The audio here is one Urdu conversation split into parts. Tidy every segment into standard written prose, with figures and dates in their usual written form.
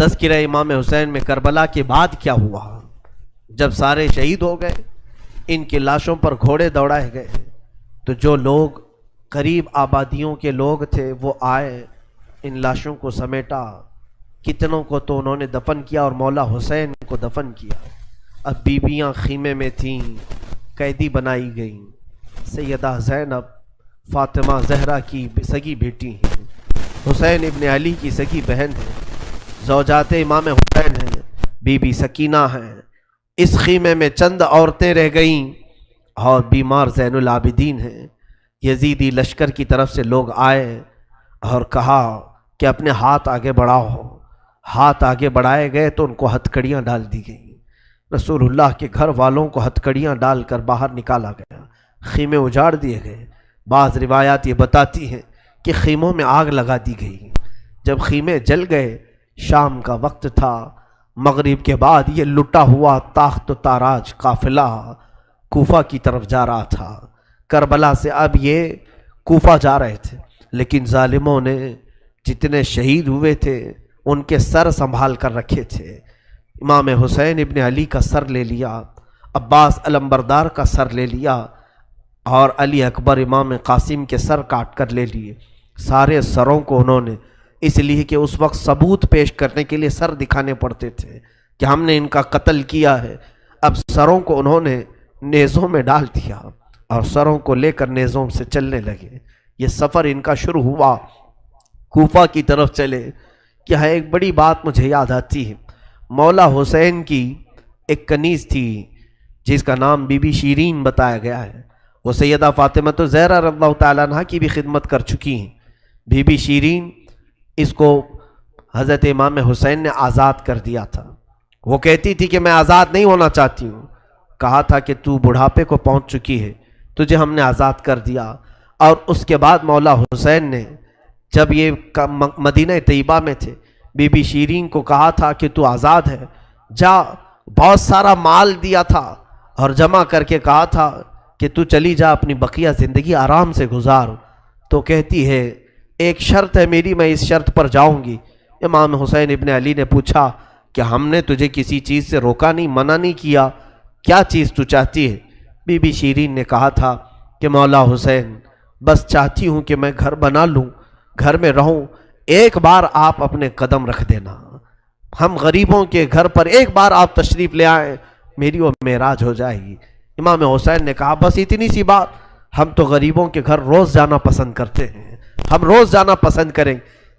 تذکرہ امام حسین میں کربلا کے بعد کیا ہوا؟ جب سارے شہید ہو گئے، ان کی لاشوں پر گھوڑے دوڑائے گئے، تو جو لوگ قریب آبادیوں کے لوگ تھے وہ آئے، ان لاشوں کو سمیٹا، کتنوں کو تو انہوں نے دفن کیا اور مولا حسین کو دفن کیا۔ اب بیویاں خیمے میں تھیں، قیدی بنائی گئیں۔ سیدہ زینب فاطمہ زہرا کی سگی بیٹی ہیں، حسین ابن علی کی سگی بہن ہیں، زوجات امام حسین ہیں، بی بی سکینہ ہیں۔ اس خیمے میں چند عورتیں رہ گئیں اور بیمار زین العابدین ہیں۔ یزیدی لشکر کی طرف سے لوگ آئے اور کہا کہ اپنے ہاتھ آگے بڑھاؤ۔ ہاتھ آگے بڑھائے گئے تو ان کو ہتھکڑیاں ڈال دی گئیں۔ رسول اللہ کے گھر والوں کو ہتھکڑیاں ڈال کر باہر نکالا گیا، خیمے اجاڑ دیے گئے۔ بعض روایات یہ بتاتی ہیں کہ خیموں میں آگ لگا دی گئی۔ جب خیمے جل گئے، شام کا وقت تھا، مغرب کے بعد یہ لٹا ہوا تاخت و تاراج قافلہ کوفہ کی طرف جا رہا تھا۔ کربلا سے اب یہ کوفہ جا رہے تھے، لیکن ظالموں نے جتنے شہید ہوئے تھے ان کے سر سنبھال کر رکھے تھے۔ امام حسین ابن علی کا سر لے لیا، عباس علمبردار کا سر لے لیا، اور علی اکبر امام قاسم کے سر کاٹ کر لے لیے۔ سارے سروں کو انہوں نے، اس لیے کہ اس وقت ثبوت پیش کرنے کے لیے سر دکھانے پڑتے تھے کہ ہم نے ان کا قتل کیا ہے۔ اب سروں کو انہوں نے نیزوں میں ڈال دیا اور سروں کو لے کر نیزوں سے چلنے لگے۔ یہ سفر ان کا شروع ہوا، کوفہ کی طرف چلے۔ کیا ہے، ایک بڑی بات مجھے یاد آتی ہے۔ مولا حسین کی ایک کنیز تھی جس کا نام بی بی شیرین بتایا گیا ہے۔ وہ سیدہ فاطمہ زہرا رضی اللہ تعالیٰ عنہ کی بھی خدمت کر چکی ہیں۔ بی بی شیرین، اس کو حضرت امام حسین نے آزاد کر دیا تھا۔ وہ کہتی تھی کہ میں آزاد نہیں ہونا چاہتی ہوں۔ کہا تھا کہ تو بڑھاپے کو پہنچ چکی ہے، تجھے ہم نے آزاد کر دیا۔ اور اس کے بعد مولا حسین نے جب یہ مدینہ طیبہ میں تھے، بی بی شیرین کو کہا تھا کہ تو آزاد ہے، جا۔ بہت سارا مال دیا تھا اور جمع کر کے کہا تھا کہ تو چلی جا، اپنی بقیہ زندگی آرام سے گزار۔ تو کہتی ہے ایک شرط ہے میری، میں اس شرط پر جاؤں گی۔ امام حسین ابن علی نے پوچھا کہ ہم نے تجھے کسی چیز سے روکا نہیں، منع نہیں کیا، کیا چیز تو چاہتی ہے؟ بی بی شیرین نے کہا تھا کہ مولا حسین، بس چاہتی ہوں کہ میں گھر بنا لوں، گھر میں رہوں، ایک بار آپ اپنے قدم رکھ دینا، ہم غریبوں کے گھر پر ایک بار آپ تشریف لے آئیں، میری وہ معراج ہو جائے گی۔ امام حسین نے کہا بس اتنی سی بات، ہم تو غریبوں کے گھر روز جانا پسند کرتے ہیں، ہم روز جانا پسند کریں،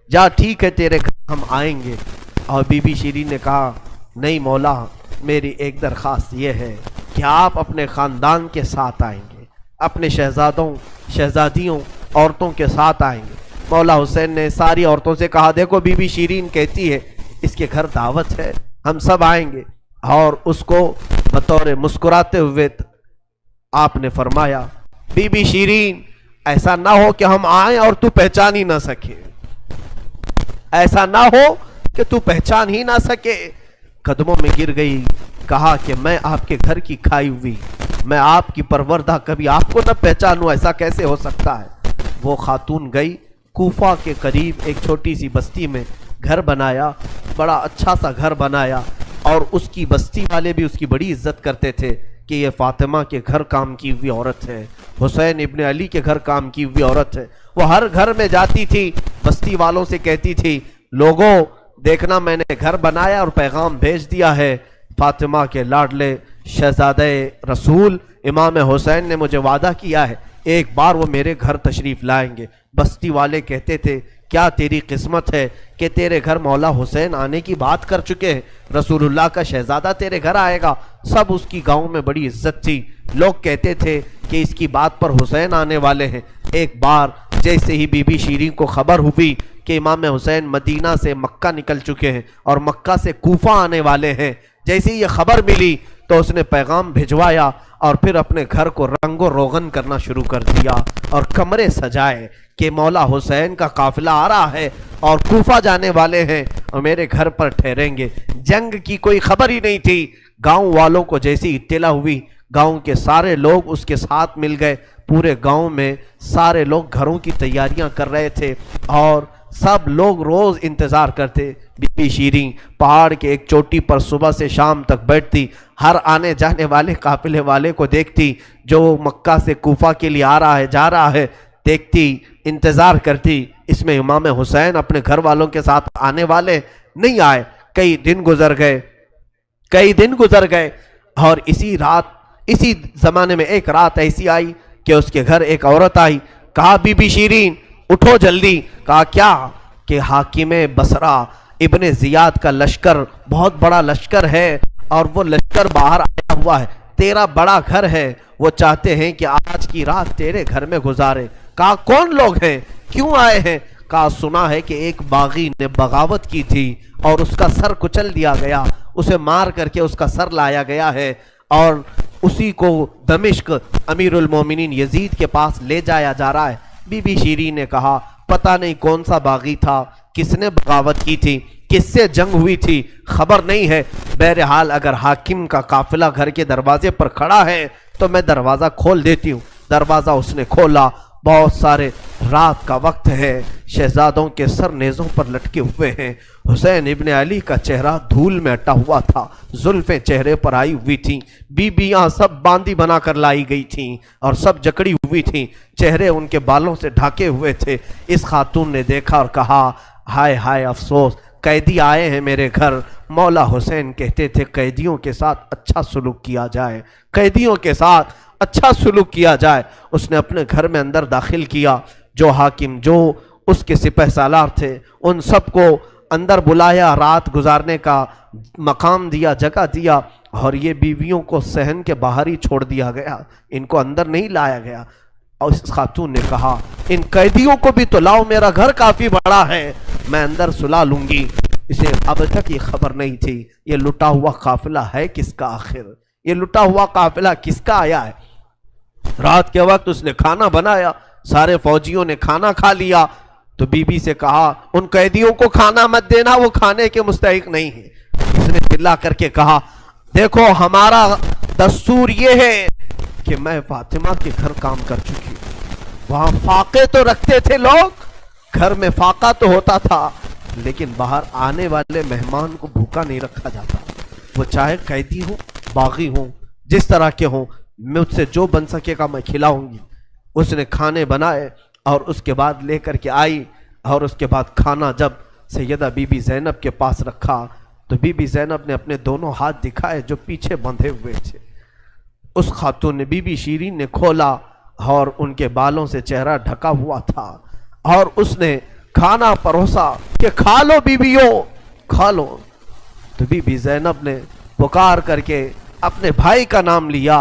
جا ٹھیک ہے تیرے گھر ہم آئیں گے۔ اور بی بی شیرین نے کہا نہیں مولا، میری ایک درخواست یہ ہے کہ آپ اپنے خاندان کے ساتھ آئیں گے، اپنے شہزادوں شہزادیوں عورتوں کے ساتھ آئیں گے۔ مولا حسین نے ساری عورتوں سے کہا دیکھو بی بی شیرین کہتی ہے اس کے گھر دعوت ہے، ہم سب آئیں گے۔ اور اس کو بطور مسکراتے ہوئے آپ نے فرمایا بی بی شیرین، ایسا نہ ہو کہ ہم آئیں اور تو پہچان ہی نہ سکے، ایسا نہ ہو کہ تو پہچان ہی نہ سکے۔ قدموں میں گر گئی، کہا کہ میں آپ کے گھر کی کھائی ہوئی، میں آپ کی پروردہ، کبھی آپ کو نہ پہچانوں، ایسا کیسے ہو سکتا ہے؟ وہ خاتون گئی، کوفہ کے قریب ایک چھوٹی سی بستی میں گھر بنایا، بڑا اچھا سا گھر بنایا، اور اس کی بستی والے بھی اس کی بڑی عزت کرتے تھے کہ یہ فاطمہ کے گھر کام کی ہوئی عورت ہے، حسین ابن علی کے گھر کام کی ہوئی عورت ہے۔ وہ ہر گھر میں جاتی تھی، بستی والوں سے کہتی تھی لوگوں دیکھنا میں نے گھر بنایا اور پیغام بھیج دیا ہے، فاطمہ کے لاڈلے شہزادہ رسول امام حسین نے مجھے وعدہ کیا ہے ایک بار وہ میرے گھر تشریف لائیں گے۔ بستی والے کہتے تھے کیا تیری قسمت ہے کہ تیرے گھر مولا حسین آنے کی بات کر چکے ہیں، رسول اللہ کا شہزادہ تیرے گھر آئے گا۔ سب اس کی گاؤں میں بڑی عزت تھی، لوگ کہتے تھے کہ اس کی بات پر حسین آنے والے ہیں۔ ایک بار جیسے ہی بی بی شیرین کو خبر ہوئی کہ امام حسین مدینہ سے مکہ نکل چکے ہیں اور مکہ سے کوفہ آنے والے ہیں، جیسے ہی یہ خبر ملی تو اس نے پیغام بھجوایا اور پھر اپنے گھر کو رنگ و روغن کرنا شروع کر دیا اور کمرے سجائے کہ مولا حسین کا قافلہ آ رہا ہے اور کوفہ جانے والے ہیں اور میرے گھر پر ٹھہریں گے۔ جنگ کی کوئی خبر ہی نہیں تھی۔ گاؤں والوں کو جیسی اطلاع ہوئی، گاؤں کے سارے لوگ اس کے ساتھ مل گئے۔ پورے گاؤں میں سارے لوگ گھروں کی تیاریاں کر رہے تھے اور سب لوگ روز انتظار کرتے بی بی شیریں پہاڑ کے ایک چوٹی پر صبح سے شام تک بیٹھتی، ہر آنے جانے والے قافلے والے کو دیکھتی، جو مکہ سے کوفہ کے لیے آ رہا ہے جا رہا ہے دیکھتی، انتظار کرتی اس میں امام حسین اپنے گھر والوں کے ساتھ آنے والے نہیں آئے۔ کئی دن گزر گئے اور اسی زمانے میں ایک رات ایسی آئی کہ اس کے گھر ایک عورت آئی، کہا بی بی شیریں اٹھو جلدی۔ کہا کیا؟ کہ حاکم بصرہ ابن زیاد کا لشکر بہت بڑا لشکر ہے اور وہ لشکر باہر آیا ہوا ہے، تیرا بڑا گھر ہے، وہ چاہتے ہیں کہ آج کی رات تیرے گھر میں گزارے۔ کہا کون لوگ ہیں، کیوں آئے ہیں؟ کہا سنا ہے کہ ایک باغی نے بغاوت کی تھی اور اس کا سر کچل دیا گیا، اسے مار کر کے اس کا سر لایا گیا ہے اور اسی کو دمشق امیر المومنین یزید کے پاس لے جایا جا رہا ہے۔ بی بی شیریں نے کہا پتہ نہیں کون سا باغی تھا، کس نے بغاوت کی تھی، کس سے جنگ ہوئی تھی، خبر نہیں ہے، بہرحال اگر حاکم کا قافلہ گھر کے دروازے پر کھڑا ہے تو میں دروازہ کھول دیتی ہوں۔ دروازہ اس نے کھولا، بہت سارے رات کا وقت ہے، شہزادوں کے سر نیزوں پر لٹکے ہوئے ہیں، حسین ابن علی کا چہرہ دھول میں اٹا ہوا تھا، زلفیں چہرے پر آئی ہوئی تھیں، بیبیاں سب باندی بنا کر لائی گئی تھیں اور سب جکڑی ہوئی تھیں، چہرے ان کے بالوں سے ڈھاکے ہوئے تھے۔ اس خاتون نے دیکھا اور کہا ہائے ہائے افسوس، قیدی آئے ہیں میرے گھر۔ مولا حسین کہتے تھے قیدیوں کے ساتھ اچھا سلوک کیا جائے، قیدیوں کے ساتھ اچھا سلوک کیا جائے۔ اس نے اپنے گھر میں اندر داخل کیا، جو حاکم جو اس کے سپہ سالار تھے ان سب کو اندر بلایا، رات گزارنے کا مقام دیا، جگہ دیا، اور یہ بیویوں کو صحن کے باہر ہی چھوڑ دیا گیا، ان کو اندر نہیں لایا گیا۔ اور اس خاتون نے کہا ان قیدیوں کو بھی تو لاؤ، میرا گھر کافی بڑا ہے، میں اندر سلا لوں گی۔ اسے اب تک یہ خبر نہیں تھی یہ لٹا ہوا قافلہ ہے کس کا، آخر یہ لٹا ہوا قافلہ کس کا آیا ہے۔ رات کے وقت اس نے کھانا بنایا، سارے فوجیوں نے کھانا کھا لیا، تو بی بی سے کہا ان قیدیوں کو کھانا مت دینا، وہ کھانے کے مستحق نہیں ہیں۔ اس نے چلا کر کے کہا دیکھو ہمارا دستور یہ ہے کہ میں فاطمہ کے گھر کام کر چکی ہوں، وہاں فاقے تو رکھتے تھے لوگ، گھر میں فاقہ تو ہوتا تھا، لیکن باہر آنے والے مہمان کو بھوکا نہیں رکھا جاتا، وہ چاہے قیدی ہوں باغی ہوں جس طرح کے ہوں، مجھ سے جو بن سکے گا میں کھلاؤں گی۔ اس نے کھانے بنائے اور اس کے بعد لے کر کے آئی، اور اس کے بعد کھانا جب سیدہ بی بی زینب کے پاس رکھا تو بی بی زینب نے اپنے دونوں ہاتھ دکھائے جو پیچھے بندھے ہوئے تھے۔ اس خاتون نے بی بی شیریں نے کھولا اور ان کے بالوں سے چہرہ ڈھکا ہوا تھا، اور اس نے کھانا پروسا کہ کھا لو بیویوں کھا لو۔ تو بی بی زینب نے پکار کر کے اپنے بھائی کا نام لیا،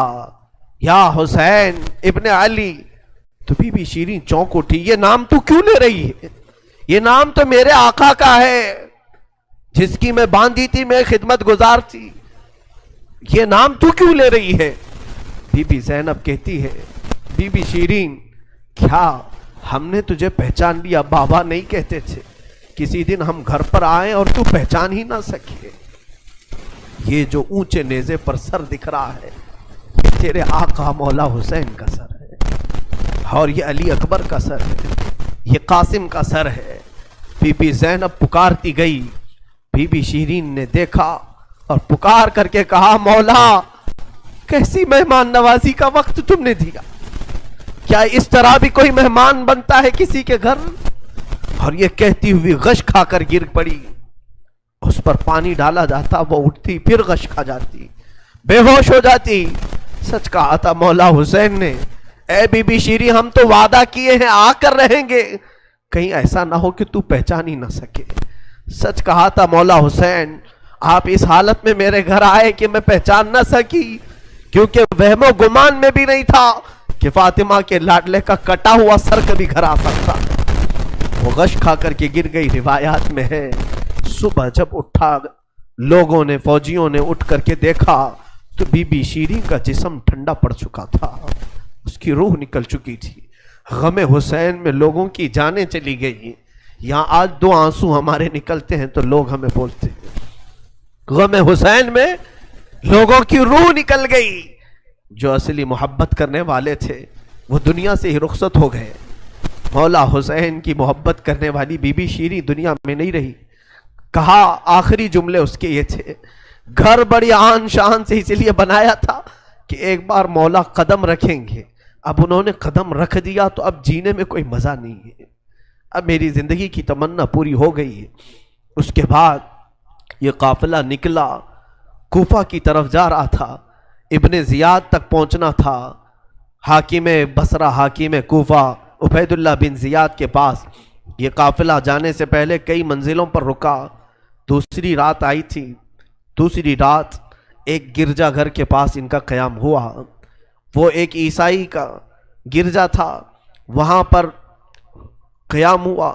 یا حسین ابن علی۔ تو بی بی شیریں چونک اٹھی، یہ نام تو کیوں لے رہی ہے؟ یہ نام تو میرے آقا کا ہے جس کی میں باندھی تھی، میں خدمت گزار تھی، یہ نام تو کیوں لے رہی ہے؟ بی بی زینب کہتی ہے بی بی شیریں کیا ہم نے تجھے پہچان لیا؟ بابا نہیں کہتے تھے کسی دن ہم گھر پر آئیں اور تو پہچان ہی نہ سکے؟ یہ جو اونچے نیزے پر سر دکھ رہا ہے یہ تیرے آقا مولا حسین کا سر ہے، اور یہ علی اکبر کا سر ہے، یہ قاسم کا سر ہے۔ بی بی زینب پکارتی گئی، بی بی شیریں نے دیکھا اور پکار کر کے کہا مولا کیسی مہمان نوازی کا وقت تم نے دیا، کیا اس طرح بھی کوئی مہمان بنتا ہے کسی کے گھر؟ اور یہ کہتی ہوئی غش کھا کر گر پڑی، اس پر پانی ڈالا جاتا، وہ اٹھتی پھر غش کھا جاتی، بے ہوش ہو جاتی۔ سچ کہا تھا مولا حسین نے، اے بی بی شیریں ہم تو وعدہ کیے ہیں آ کر رہیں گے، کہیں ایسا نہ ہو کہ تو پہچان ہی نہ سکے۔ سچ کہا تھا مولا حسین، آپ اس حالت میں میرے گھر آئے کہ میں پہچان نہ سکی، کیونکہ وہم و گمان میں بھی نہیں تھا کہ فاطمہ کے لاڈلے کا کٹا ہوا سر کبھی گھر آ سکتا۔ وہ غش کھا کر کے گر گئی، روایات میں ہے۔ صبح جب اٹھا لوگوں نے، فوجیوں نے اٹھ کر کے دیکھا تو بی بی شیریں کا جسم ٹھنڈا پڑ چکا تھا، اس کی روح نکل چکی تھی۔ غم حسین میں لوگوں کی جانیں چلی گئی۔ یہاں آج دو آنسو ہمارے نکلتے ہیں تو لوگ ہمیں بولتے ہیں، غم حسین میں لوگوں کی روح نکل گئی۔ جو اصلی محبت کرنے والے تھے وہ دنیا سے ہی رخصت ہو گئے۔ مولا حسین کی محبت کرنے والی بی بی شیریں دنیا میں نہیں رہی۔ کہا آخری جملے اس کے یہ تھے، گھر بڑی آن شان سے اس لیے بنایا تھا کہ ایک بار مولا قدم رکھیں گے، اب انہوں نے قدم رکھ دیا تو اب جینے میں کوئی مزہ نہیں ہے، اب میری زندگی کی تمنا پوری ہو گئی ہے۔ اس کے بعد یہ قافلہ نکلا، کوفہ کی طرف جا رہا تھا، ابن زیاد تک پہنچنا تھا، حاکم بصرہ حاکم کوفہ عبید اللہ بن زیاد کے پاس۔ یہ قافلہ جانے سے پہلے کئی منزلوں پر رکا، دوسری رات آئی تھی، دوسری رات ایک گرجا گھر کے پاس ان کا قیام ہوا، وہ ایک عیسائی کا گرجا تھا، وہاں پر قیام ہوا۔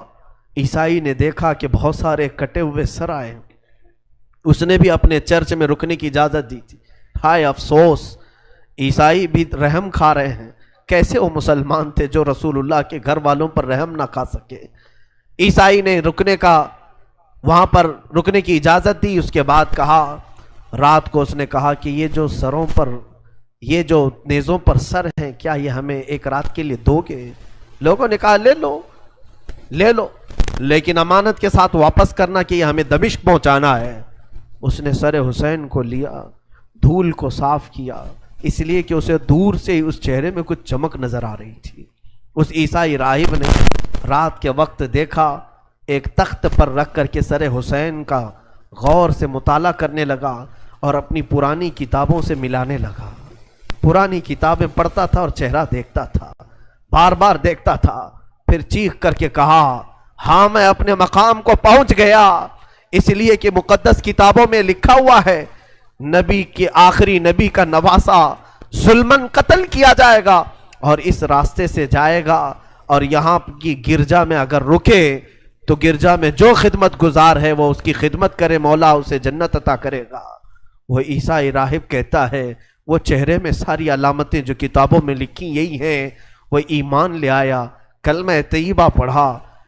عیسائی نے دیکھا کہ بہت سارے کٹے ہوئے سر آئے، اس نے بھی اپنے چرچ میں رکنے کی اجازت دی تھی۔ ہائے افسوس، عیسائی بھی رحم کھا رہے ہیں، کیسے وہ مسلمان تھے جو رسول اللہ کے گھر والوں پر رحم نہ کھا سکے۔ عیسائی نے وہاں پر رکنے کی اجازت دی۔ اس کے بعد کہا، رات کو اس نے کہا کہ یہ جو سروں پر، یہ جو نیزوں پر سر ہیں، کیا یہ ہمیں ایک رات کے لیے دو گے؟ لوگوں نے کہا لے لو لے لو، لیکن امانت کے ساتھ واپس کرنا کہ یہ ہمیں دمشق پہنچانا ہے۔ اس نے سر حسین کو لیا، دھول کو صاف کیا، اس لیے کہ اسے دور سے ہی اس چہرے میں کچھ چمک نظر آ رہی تھی۔ اس عیسائی راہب نے رات کے وقت دیکھا، ایک تخت پر رکھ کر کے سر حسین کا غور سے مطالعہ کرنے لگا اور اپنی پرانی کتابوں سے ملانے لگا۔ پرانی کتابیں پڑھتا تھا اور چہرہ دیکھتا تھا، بار بار دیکھتا تھا، پھر چیخ کر کے کہا، ہاں میں اپنے مقام کو پہنچ گیا، اس لیے کہ مقدس کتابوں میں لکھا ہوا ہے نبی کے آخری نبی کا نواسا ظلمن قتل کیا جائے گا اور اس راستے سے جائے گا، اور یہاں کی گرجا میں اگر رکے تو گرجا میں جو خدمت گزار ہے وہ اس کی خدمت کرے، مولا اسے جنت عطا کرے گا۔ وہ عیسائی راہب کہتا ہے وہ چہرے میں ساری علامتیں جو کتابوں میں لکھی یہی ہیں، وہ ایمان لے آیا، کلمہ طیبہ پڑھا،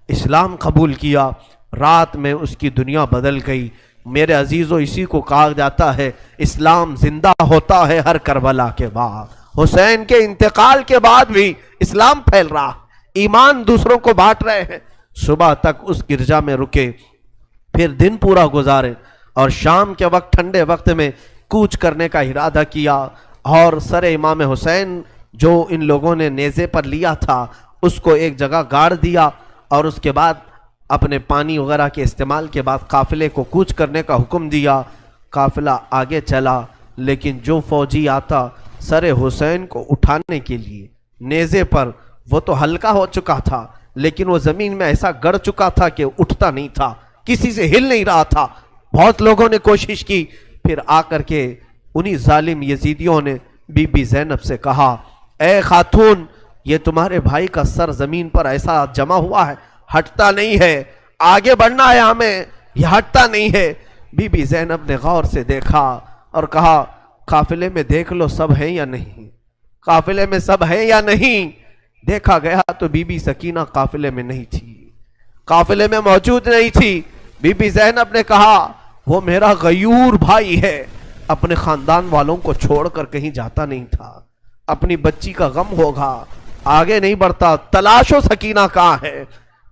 اسلام قبول کیا، رات میں اس کی دنیا بدل گئی۔ میرے عزیزو، اسی کو کہا جاتا ہے اسلام زندہ ہوتا ہے ہر کربلا کے بعد۔ حسین کے انتقال کے بعد بھی اسلام پھیل رہا، ایمان دوسروں کو بانٹ رہے ہیں۔ صبح تک اس گرجا میں رکے، پھر دن پورا گزارے اور شام کے وقت ٹھنڈے وقت میں کوچ کرنے کا ارادہ کیا، اور سر امام حسین جو ان لوگوں نے نیزے پر لیا تھا اس کو ایک جگہ گاڑ دیا، اور اس کے بعد اپنے پانی وغیرہ کے استعمال کے بعد قافلے کو کوچ کرنے کا حکم دیا۔ قافلہ آگے چلا، لیکن جو فوجی آتا سر حسین کو اٹھانے کے لیے نیزے پر، وہ تو ہلکا ہو چکا تھا لیکن وہ زمین میں ایسا گڑ چکا تھا کہ اٹھتا نہیں تھا، کسی سے ہل نہیں رہا تھا۔ بہت لوگوں نے کوشش کی، پھر آ کر کے انہی ظالم یزیدیوں نے بی بی زینب سے کہا، اے خاتون، یہ تمہارے بھائی کا سر زمین پر ایسا جمع ہوا ہے، ہٹتا نہیں ہے، آگے بڑھنا ہے ہمیں، یہ ہٹتا نہیں ہے۔ بی بی زینب نے غور سے دیکھا اور کہا، قافلے میں دیکھ لو سب ہیں یا نہیں، قافلے میں سب ہیں یا نہیں۔ دیکھا گیا تو بی بی سکینہ قافلے میں نہیں تھی، قافلے میں موجود نہیں تھی۔ بی بی زینب نے کہا، وہ میرا غیور بھائی ہے، اپنے خاندان والوں کو چھوڑ کر کہیں جاتا نہیں تھا، اپنی بچی کا غم ہوگا، آگے نہیں بڑھتا، تلاشو سکینہ کہاں ہے۔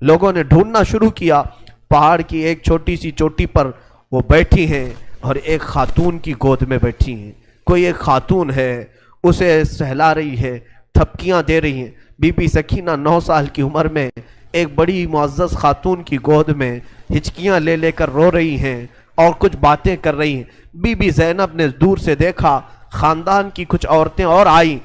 لوگوں نے ڈھونڈنا شروع کیا، پہاڑ کی ایک چھوٹی سی چوٹی پر وہ بیٹھی ہیں اور ایک خاتون کی گود میں بیٹھی ہیں، کوئی ایک خاتون ہے، اسے سہلا رہی ہے، تھپکیاں دے رہی ہیں۔ بی بی سکینہ 9 سال کی عمر میں ایک بڑی معزز خاتون کی گود میں ہچکیاں لے لے کر رو رہی ہیں اور کچھ باتیں کر رہی ہیں۔ بی بی زینب نے دور سے دیکھا، خاندان کی کچھ عورتیں اور آئیں،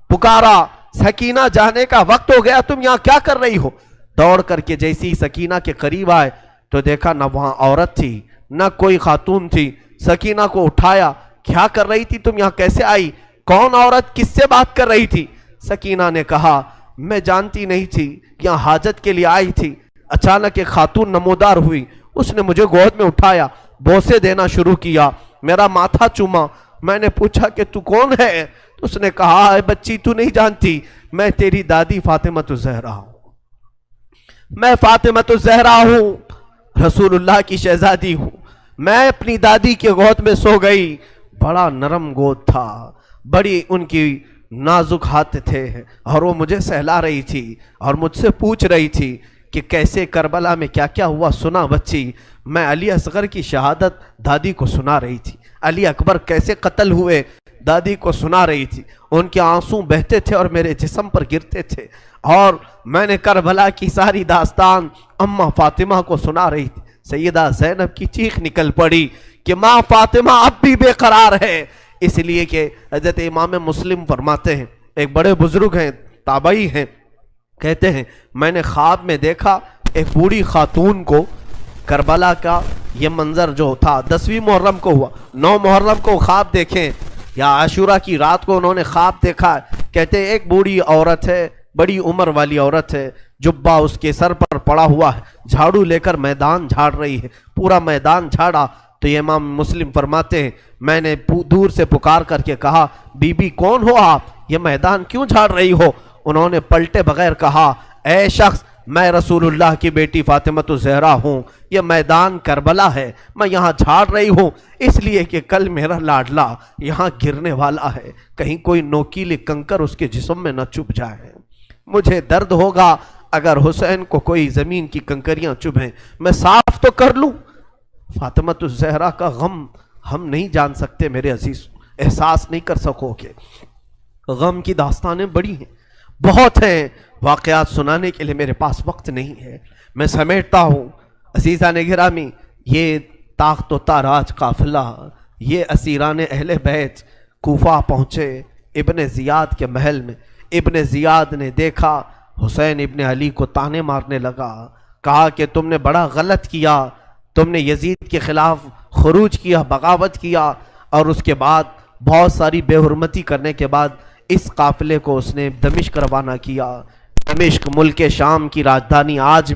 پکارا، سکینہ جانے کا وقت ہو گیا، تم یہاں کیا کر رہی ہو؟ دوڑ کر کے جیسی سکینہ کے قریب آئے تو دیکھا نہ وہاں عورت تھی نہ کوئی خاتون تھی۔ سکینہ کو اٹھایا، کیا کر رہی تھی تم یہاں، کیسے آئی، کون عورت کس سے بات کر رہی تھی؟ سکینہ نے کہا، میں جانتی نہیں تھی، یہاں حاجت کے لیے آئی تھی، اچانک ایک خاتون نمودار ہوئی، اس نے مجھے گود میں اٹھایا، بوسے دینا شروع کیا، میرا ماتھا چوما، میں نے پوچھا کہ تو کون ہے؟ تو اس نے کہا، اے بچی تو نہیں جانتی، میں تیری دادی فاطمۃ الزہرا ہوں، میں فاطمۃ الزہرا ہوں، رسول اللہ کی شہزادی ہوں۔ میں اپنی دادی کے گود میں سو گئی، بڑا نرم گود تھا، بڑی ان کی نازک ہاتھ تھے، اور وہ مجھے سہلا رہی تھی اور مجھ سے پوچھ رہی تھی کہ کیسے کربلا میں کیا کیا ہوا، سنا بچی؟ میں علی اصغر کی شہادت دادی کو سنا رہی تھی، علی اکبر کیسے قتل ہوئے دادی کو سنا رہی تھی، ان کے آنسو بہتے تھے اور میرے جسم پر گرتے تھے، اور میں نے کربلا کی ساری داستان اماں فاطمہ کو سنا رہی تھی۔ سیدہ زینب کی چیخ نکل پڑی کہ ماں فاطمہ اب بھی بے قرار ہے، اس لیے کہ حضرت امام مسلم فرماتے ہیں، ایک بڑے بزرگ ہیں، تابعی ہیں، کہتے ہیں میں نے خواب میں دیکھا ایک بوڑھی خاتون کو، کربلا کا یہ منظر جو تھا 10ویں محرم کو ہوا، 9 محرم کو خواب دیکھیں یا عاشورہ کی رات کو انہوں نے خواب دیکھا، کہتے ہیں ایک بوڑھی عورت ہے، بڑی عمر والی عورت ہے، جبہ اس کے سر پر پڑا ہوا ہے، جھاڑو لے کر میدان جھاڑ رہی ہے، پورا میدان جھاڑا۔ تو یہ امام مسلم فرماتے ہیں میں نے دور سے پکار کر کے کہا بی بی کون ہو آپ، یہ میدان کیوں جھاڑ رہی ہو؟ انہوں نے پلٹے بغیر کہا اے شخص میں رسول اللہ کی بیٹی فاطمہ الزہرا ہوں، یہ میدان کربلا ہے، میں یہاں جھاڑ رہی ہوں اس لیے کہ کل میرا لاڈلا یہاں گرنے والا ہے، کہیں کوئی نوکیلی کنکر اس کے جسم میں نہ چبھ جائے، مجھے درد ہوگا اگر حسین کو کوئی زمین کی کنکریاں چبھیں، میں صاف تو کر لوں۔ فاطمہ الزہرا کا غم ہم نہیں جان سکتے میرے عزیز، احساس نہیں کر سکو گے، غم کی داستانیں بڑی ہیں، بہت ہیں، واقعات سنانے کے لیے میرے پاس وقت نہیں ہے، میں سمیٹتا ہوں۔ عزیزان گرامی، یہ تاخت و تاراج قافلہ، یہ اسیران اہل بیت کوفہ پہنچے ابن زیاد کے محل میں، ابن زیاد نے دیکھا حسین ابن علی کو تانے مارنے لگا، کہا کہ تم نے بڑا غلط کیا، تم نے یزید کے خلاف خروج کیا، بغاوت کیا، اور اس کے بعد بہت ساری بے حرمتی کرنے کے بعد اس قافلے کو اس نے دمشق روانہ کیا۔ دمشق ملک شام کی راجدھانی، آج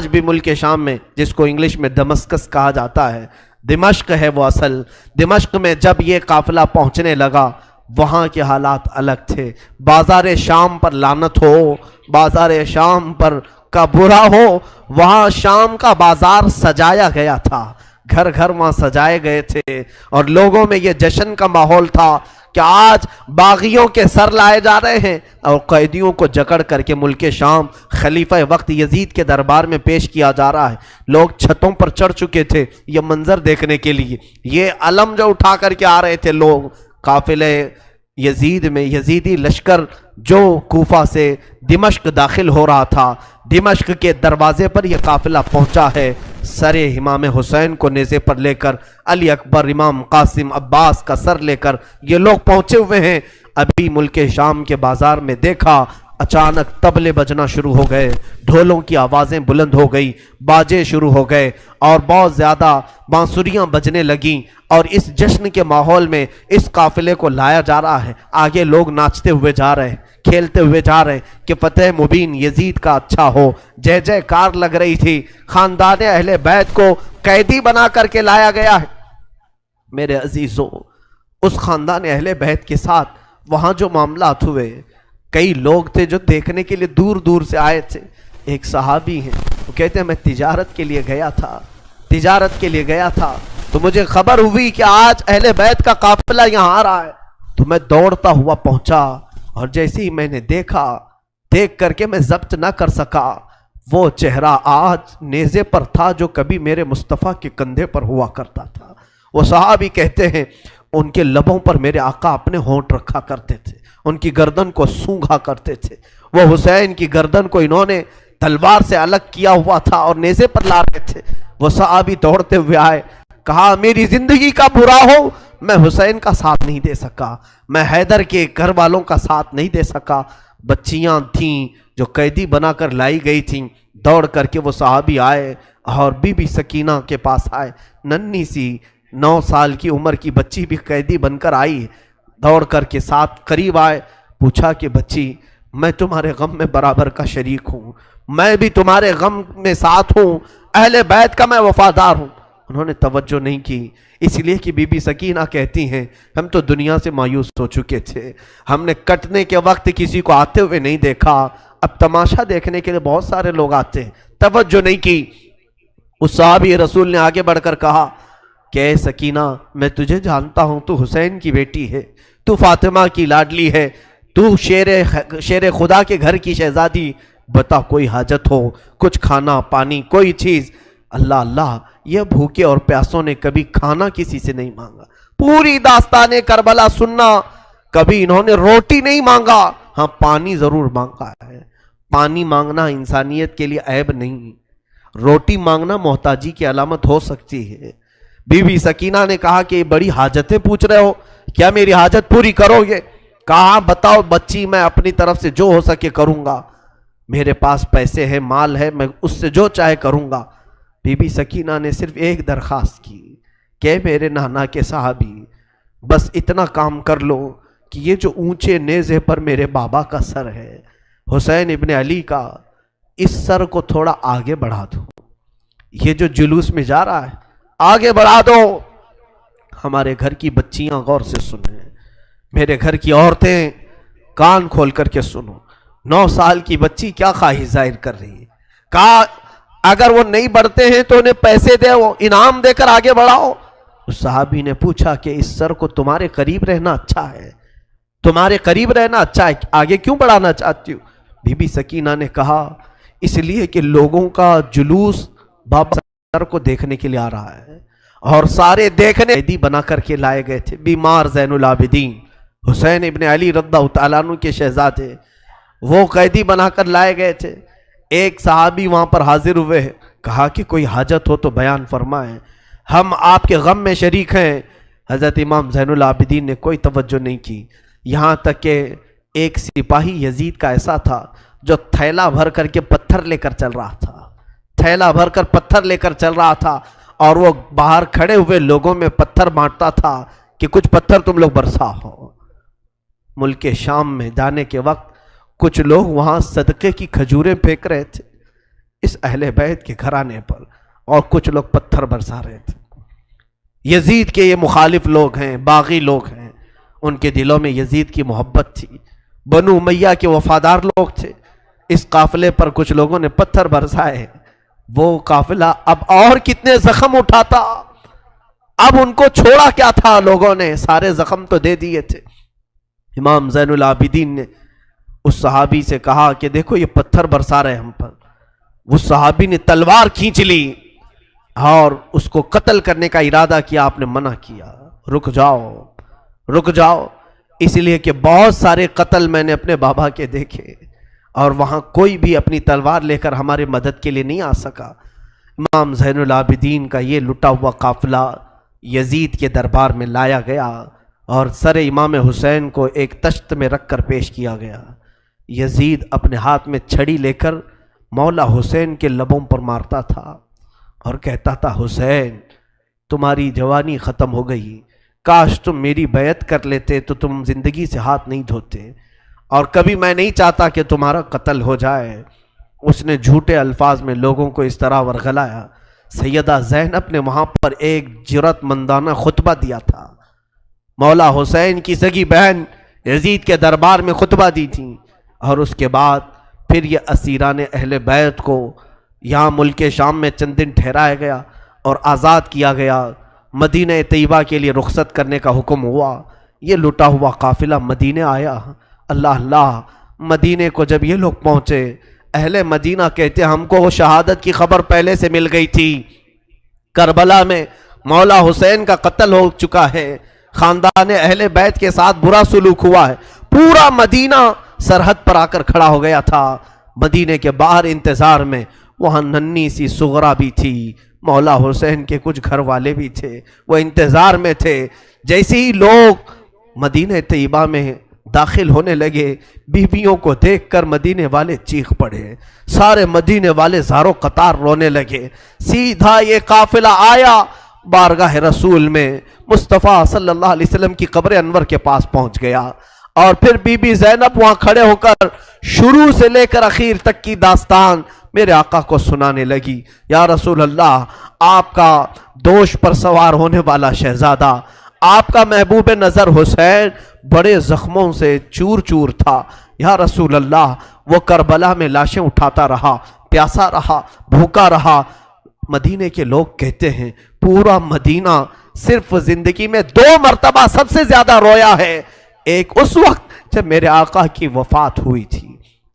بھی ملک شام میں جس کو انگلش میں دمسکس کہا جاتا ہے، دمشق ہے وہ اصل۔ دمشق میں جب یہ قافلہ پہنچنے لگا وہاں کے حالات الگ تھے، بازار شام پر لعنت ہو، بازار شام پر کا برا ہو، وہاں شام کا بازار سجایا گیا تھا، گھر گھر وہاں سجائے گئے تھے، اور لوگوں میں یہ جشن کا ماحول تھا کہ آج باغیوں کے سر لائے جا رہے ہیں اور قیدیوں کو جکڑ کر کے ملک شام خلیفہ وقت یزید کے دربار میں پیش کیا جا رہا ہے۔ لوگ چھتوں پر چڑھ چکے تھے یہ منظر دیکھنے کے لیے، یہ علم جو اٹھا کر کے آ رہے تھے لوگ قافلے یزید میں، یزیدی لشکر جو کوفہ سے دمشق داخل ہو رہا تھا، دمشق کے دروازے پر یہ قافلہ پہنچا ہے، سر امام حسین کو نیزے پر لے کر، علی اکبر، امام قاسم، عباس کا سر لے کر یہ لوگ پہنچے ہوئے ہیں۔ ابھی ملک شام کے بازار میں دیکھا اچانک طبلے بجنا شروع ہو گئے، ڈھولوں کی آوازیں بلند ہو گئی، باجے شروع ہو گئے اور بہت زیادہ بانسریاں بجنے لگیں، اور اس جشن کے ماحول میں اس قافلے کو لایا جا رہا ہے۔ آگے لوگ ناچتے ہوئے جا رہے ہیں، کھیلتے ہوئے جا رہے ہیں کہ فتح مبین یزید کا اچھا ہو، جے جے کار لگ رہی تھی۔ خاندان اہل بیت کو قیدی بنا کر کے لایا گیا ہے۔ میرے عزیزوں، اس خاندان اہل بیت کے ساتھ وہاں جو معاملات ہوئے، کئی لوگ تھے جو دیکھنے کے لیے دور دور سے آئے تھے۔ ایک صحابی ہیں، وہ کہتے ہیں میں تجارت کے لیے گیا تھا تو مجھے خبر ہوئی کہ آج اہل بیت کا قافلہ یہاں آ رہا ہے، تو میں دوڑتا ہوا پہنچا، اور جیسے ہی میں نے دیکھ کر کے میں ضبط نہ کر سکا، وہ چہرہ آج نیزے پر تھا جو کبھی میرے مصطفیٰ کے کندھے پر ہوا کرتا تھا۔ وہ صحابی کہتے ہیں ان کے لبوں پر میرے آقا اپنے ہونٹ رکھا کرتے تھے، ان کی گردن کو سونگھا کرتے تھے۔ وہ حسین کی گردن کو انہوں نے تلوار سے الگ کیا ہوا تھا اور نیزے پر لا رہے تھے۔ وہ صحابی دوڑتے ہوئے آئے، کہا میری زندگی کا برا ہو میں حسین کا ساتھ نہیں دے سکا، میں حیدر کے گھر والوں کا ساتھ نہیں دے سکا۔ بچیاں تھیں جو قیدی بنا کر لائی گئی تھیں، دوڑ کر کے وہ صحابی آئے اور بی بی سکینہ کے پاس آئے، ننھی سی 9 سال کی عمر کی بچی بھی قیدی بن کر آئی، دوڑ کر کے ساتھ قریب آئے، پوچھا کہ بچی میں تمہارے غم میں برابر کا شریک ہوں، میں بھی تمہارے غم میں ساتھ ہوں، اہل بیت کا میں وفادار ہوں۔ انہوں نے توجہ نہیں کی، اس لیے کہ بی بی سکینہ کہتی ہیں ہم تو دنیا سے مایوس ہو چکے تھے، ہم نے کٹنے کے وقت کسی کو آتے ہوئے نہیں دیکھا، اب تماشا دیکھنے کے لیے بہت سارے لوگ آتے ہیں، توجہ نہیں کی۔ اس صحابی رسول نے آگے بڑھ کر کہا کہ اے سکینہ میں تجھے جانتا ہوں، تو حسین کی بیٹی ہے، تو فاطمہ کی لاڈلی ہے، تو شیر خدا کے گھر کی شہزادی، بتا کوئی حاجت ہو، کچھ کھانا پانی کوئی چیز۔ اللہ اللہ یہ بھوکے اور پیاسوں نے کبھی کھانا کسی سے نہیں مانگا. پوری داستان کربلا سننا, کبھی انہوں نے روٹی نہیں مانگا, ہاں پانی ضرور مانگا ہے. پانی مانگنا انسانیت کے لیے عیب نہیں, روٹی مانگنا محتاجی کی علامت ہو سکتی ہے. بی بی سکینہ نے کہا کہ بڑی حاجتیں پوچھ رہے ہو, کیا میری حاجت پوری کرو گے؟ کہا بتاؤ بچی, میں اپنی طرف سے جو ہو سکے کروں گا, میرے پاس پیسے ہیں, مال ہے, میں اس سے جو چاہے کروں گا. بی بی سکینہ نے صرف ایک درخواست کی کہ میرے نانا کے صحابی, بس اتنا کام کر لو کہ یہ جو اونچے نیزے پر میرے بابا کا سر ہے, حسین ابن علی کا, اس سر کو تھوڑا آگے بڑھا دو. یہ جو جلوس میں جا رہا ہے آگے بڑھا دو. ہمارے گھر کی بچیاں غور سے سنیں, میرے گھر کی عورتیں کان کھول کر کے سنو. 9 سال کی بچی کیا خواہش ظاہر کر رہی ہے. کہا اگر وہ نہیں بڑھتے ہیں تو انہیں پیسے دے, وہ انعام دے کر آگے بڑھاؤ. اس صحابی نے پوچھا کہ اس سر کو تمہارے قریب رہنا اچھا ہے, تمہارے قریب رہنا اچھا ہے, آگے کیوں بڑھانا چاہتی ہو؟ بی بی سکینہ نے کہا اس لیے کہ لوگوں کا جلوس بابا سر کو دیکھنے کے لیے آ رہا ہے, اور سارے دیکھنے. قیدی بنا کر کے لائے گئے تھے بیمار زین العابدین حسین ابن علی رضی اللہ تعالیٰ عنہ کے شہزادے, وہ قیدی بنا کر لائے گئے تھے. ایک صحابی وہاں پر حاضر ہوئے, کہا کہ کوئی حاجت ہو تو بیان فرمائیں, ہم آپ کے غم میں شریک ہیں. حضرت امام زین العابدین نے کوئی توجہ نہیں کی, یہاں تک کہ ایک سپاہی یزید کا ایسا تھا جو تھیلا بھر کر کے پتھر لے کر چل رہا تھا, تھیلا بھر کر پتھر لے کر چل رہا تھا, اور وہ باہر کھڑے ہوئے لوگوں میں پتھر بانٹتا تھا کہ کچھ پتھر تم لوگ برسا ہو. ملک شام میں جانے کے وقت کچھ لوگ وہاں صدقے کی کھجوریں پھینک رہے تھے اس اہل بیت کے گھرانے پر, اور کچھ لوگ پتھر برسا رہے تھے. یزید کے یہ مخالف لوگ ہیں, باغی لوگ ہیں, ان کے دلوں میں یزید کی محبت تھی, بنو امیہ کے وفادار لوگ تھے. اس قافلے پر کچھ لوگوں نے پتھر برسائے, وہ قافلہ اب اور کتنے زخم اٹھاتا, اب ان کو چھوڑا کیا تھا, لوگوں نے سارے زخم تو دے دیے تھے. امام زین العابدین نے اس صحابی سے کہا کہ دیکھو یہ پتھر برسا رہے ہم پر. اس صحابی نے تلوار کھینچ لی اور اس کو قتل کرنے کا ارادہ کیا. آپ نے منع کیا, رک جاؤ رک جاؤ, اس لیے کہ بہت سارے قتل میں نے اپنے بابا کے دیکھے, اور وہاں کوئی بھی اپنی تلوار لے کر ہمارے مدد کے لیے نہیں آ سکا. امام زین العابدین کا یہ لٹا ہوا قافلہ یزید کے دربار میں لایا گیا, اور سر امام حسین کو ایک تشت میں رکھ کر پیش کیا گیا. یزید اپنے ہاتھ میں چھڑی لے کر مولا حسین کے لبوں پر مارتا تھا اور کہتا تھا حسین تمہاری جوانی ختم ہو گئی, کاش تم میری بیعت کر لیتے تو تم زندگی سے ہاتھ نہیں دھوتے, اور کبھی میں نہیں چاہتا کہ تمہارا قتل ہو جائے. اس نے جھوٹے الفاظ میں لوگوں کو اس طرح ورغلایا. سیدہ زینب نے وہاں پر ایک جرأت مندانہ خطبہ دیا تھا, مولا حسین کی سگی بہن یزید کے دربار میں خطبہ دی تھی, اور اس کے بعد پھر یہ اسیران اہل بیت کو یہاں ملک شام میں چند دن ٹھہرایا گیا اور آزاد کیا گیا. مدینہ طیبہ کے لیے رخصت کرنے کا حکم ہوا. یہ لٹا ہوا قافلہ مدینہ آیا. اللہ اللہ, مدینے کو جب یہ لوگ پہنچے, اہل مدینہ کہتے ہم کو وہ شہادت کی خبر پہلے سے مل گئی تھی, کربلا میں مولا حسین کا قتل ہو چکا ہے, خاندان اہل بیت کے ساتھ برا سلوک ہوا ہے. پورا مدینہ سرحد پر آ کر کھڑا ہو گیا تھا. مدینے کے باہر انتظار میں وہاں ننھی سی سغرا بھی تھی, مولا حسین کے کچھ گھر والے بھی تھے, وہ انتظار میں تھے. جیسے ہی لوگ مدینہ طیبہ میں داخل ہونے لگے, بیویوں کو دیکھ کر مدینے والے چیخ پڑے, سارے مدینے والے زاروں قطار رونے لگے. سیدھا یہ قافلہ آیا بارگاہ رسول میں, مصطفیٰ صلی اللہ علیہ وسلم کی قبر انور کے پاس پہنچ گیا, اور پھر بی بی زینب وہاں کھڑے ہو کر شروع سے لے کر اخیر تک کی داستان میرے آقا کو سنانے لگی. یا رسول اللہ, آپ کا دوش پر سوار ہونے والا شہزادہ, آپ کا محبوب نظر حسین بڑے زخموں سے چور چور تھا. یا رسول اللہ, وہ کربلا میں لاشیں اٹھاتا رہا, پیاسا رہا, بھوکا رہا. مدینے کے لوگ کہتے ہیں پورا مدینہ صرف زندگی میں 2 مرتبہ سب سے زیادہ رویا ہے. ایک اس وقت جب میرے آقا کی وفات ہوئی تھی,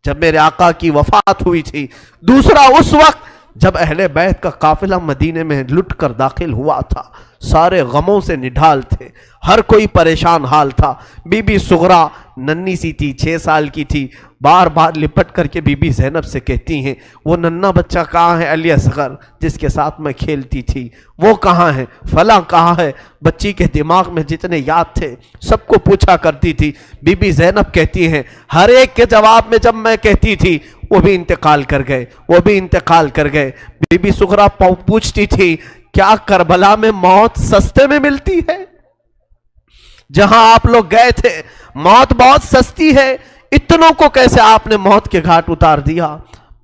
جب میرے آقا کی وفات ہوئی تھی. دوسرا اس وقت جب اہل بیت کا قافلہ مدینے میں لٹ کر داخل ہوا تھا، سارے غموں سے نڈھال تھے، ہر کوئی پریشان حال تھا۔ بی بی سغرا ننھی سی تھی، 6 سال کی تھی، بار بار لپٹ کر کے بی بی زینب سے کہتی ہیں وہ ننھا بچہ کہاں ہے علی اصغر جس کے ساتھ میں کھیلتی تھی، وہ کہاں ہے، فلاں کہاں ہے۔ بچی کے دماغ میں جتنے یاد تھے سب کو پوچھا کرتی تھی۔ بی بی زینب کہتی ہیں ہر ایک کے جواب میں جب میں کہتی تھی وہ بھی انتقال کر گئے، وہ بھی انتقال کر گئے۔ بی بی سغرا پوچھتی تھی کیا کربلا میں موت سستے میں ملتی ہے؟ جہاں آپ لوگ گئے تھے موت بہت سستی ہے، اتنوں کو کیسے آپ نے موت کے گھاٹ اتار دیا؟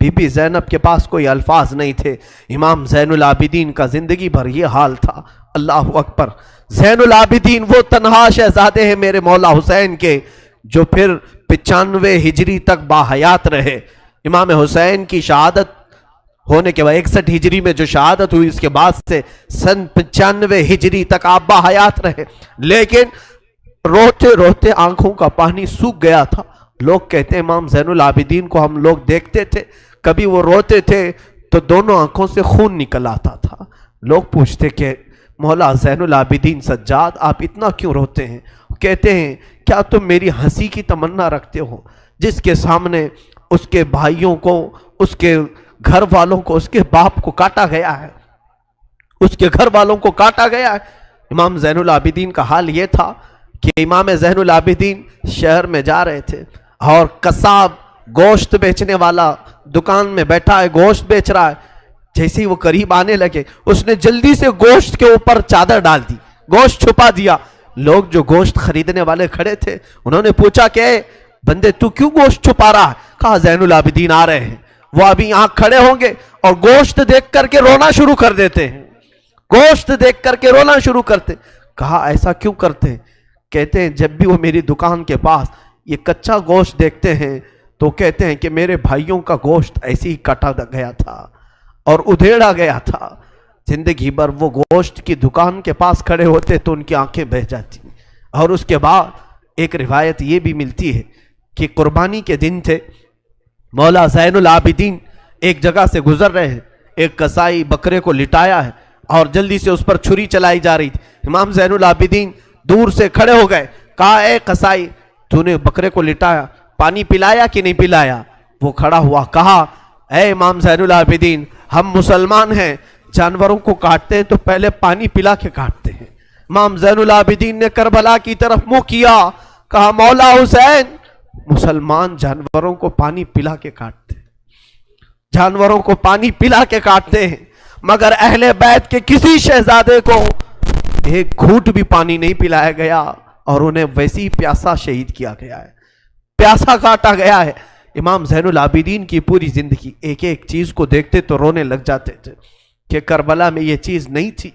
بی بی زینب کے پاس کوئی الفاظ نہیں تھے۔ امام زین العابدین کا زندگی بھر یہ حال تھا۔ اللہ اکبر! زین العابدین وہ تنہا شہزادے ہیں میرے مولا حسین کے جو پھر 95 ہجری تک باحیات رہے۔ امام حسین کی شہادت ہونے کے بعد 61 ہجری میں جو شہادت ہوئی اس کے بعد سے سن 95 ہجری تک آپ باحیات رہے، لیکن روتے روتے آنکھوں کا پانی سوکھ گیا تھا۔ لوگ کہتے ہیں امام زین العابدین کو ہم لوگ دیکھتے تھے، کبھی وہ روتے تھے تو دونوں آنکھوں سے خون نکل آتا تھا۔ لوگ پوچھتے کہ مولا زین العابدین سجاد آپ اتنا کیوں روتے ہیں؟ کہتے ہیں کیا تم میری ہنسی کی تمنا رکھتے ہو؟ جس کے سامنے اس کے بھائیوں کو، اس کے گھر والوں کو، اس کے باپ کو کاٹا گیا ہے، اس کے گھر والوں کو کاٹا گیا ہے۔ امام زین العابدین کا حال یہ تھا کہ امام زین العابدین شہر میں جا رہے تھے اور قصاب گوشت بیچنے والا دکان میں بیٹھا ہے، گوشت بیچ رہا ہے۔ جیسے ہی وہ قریب آنے لگے اس نے جلدی سے گوشت کے اوپر چادر ڈال دی، گوشت چھپا دیا۔ لوگ جو گوشت خریدنے والے کھڑے تھے انہوں نے پوچھا کہ بندے تو کیوں گوشت چھپا رہا ہے؟ کہا زین العابدین آ رہے ہیں، وہ ابھی یہاں کھڑے ہوں گے اور گوشت دیکھ کر کے رونا شروع کر دیتے ہیں، گوشت دیکھ کر کے رونا شروع کرتے۔ کہا ایسا کیوں کرتے ہیں؟ کہتے ہیں جب بھی وہ میری دکان کے پاس یہ کچا گوشت دیکھتے ہیں تو کہتے ہیں کہ میرے بھائیوں کا گوشت ایسے ہی کاٹا گیا تھا اور ادھیڑا گیا تھا۔ زندگی بھر وہ گوشت کی دکان کے پاس کھڑے ہوتے تو ان کی آنکھیں بہہ جاتی۔ اور اس کے بعد ایک روایت یہ بھی ملتی ہے کہ قربانی کے دن تھے، مولا زین العابدین ایک جگہ سے گزر رہے ہیں، ایک قصائی بکرے کو لٹایا ہے اور جلدی سے اس پر چھری چلائی جا رہی تھی۔ امام زین العابدین دور سے کھڑے ہو گئے، کہا اے قصائی تو نے بکرے کو لٹایا، پانی پلایا کہ نہیں پلایا؟ وہ کھڑا ہوا، کہا اے امام زین العابدین ہم مسلمان ہیں، جانوروں کو کاٹتے ہیں تو پہلے پانی پلا کے کاٹتے ہیں۔ امام زین العابدین نے کربلا کی طرف منہ کیا، کہا مولا حسین مسلمان جانوروں کو پانی پلا کے کاٹتے ہیں، جانوروں کو پانی پلا کے کاٹتے ہیں، مگر اہل بیت کے کسی شہزادے کو ایک گھونٹ بھی پانی نہیں پلایا گیا اور انہیں ویسی ہی پیاسا شہید کیا گیا ہے، پیاسا کاٹا گیا ہے۔ امام زین العابدین کی پوری زندگی ایک ایک چیز کو دیکھتے تو رونے لگ جاتے تھے کہ کربلا میں یہ چیز نہیں تھی،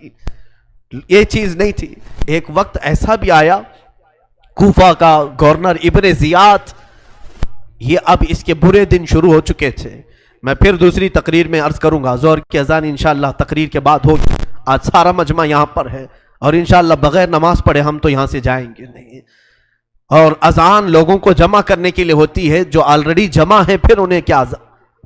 یہ چیز نہیں تھی۔ ایک وقت ایسا بھی آیا، کوفہ کا گورنر ابن زیاد، یہ اب اس کے برے دن شروع ہو چکے تھے۔ میں پھر دوسری تقریر میں عرض کروں گا، ظہر کی اذان انشاءاللہ تقریر کے بعد ہوگی۔ آج سارا مجمع یہاں پر ہے اور انشاءاللہ بغیر نماز پڑھے ہم تو یہاں سے جائیں گے نہیں، اور اذان لوگوں کو جمع کرنے کے لیے ہوتی ہے، جو آلریڈی جمع ہیں پھر انہیں کیا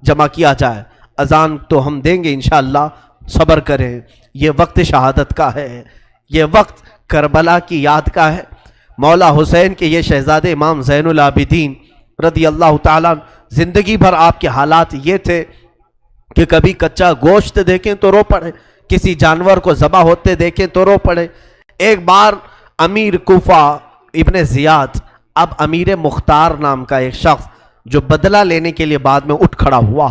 جمع کیا جائے۔ اذان تو ہم دیں گے انشاءاللہ، صبر کریں۔ یہ وقت شہادت کا ہے، یہ وقت کربلا کی یاد کا ہے۔ مولا حسین کے یہ شہزادے امام زین العابدین رضی اللہ تعالیٰ، زندگی بھر آپ کے حالات یہ تھے کہ کبھی کچا گوشت دیکھیں تو رو پڑے، کسی جانور کو ذبح ہوتے دیکھیں تو رو پڑے۔ ایک بار امیر کوفہ ابن زیاد، اب امیر مختار نام کا ایک شخص جو بدلہ لینے کے لیے بعد میں اٹھ کھڑا ہوا،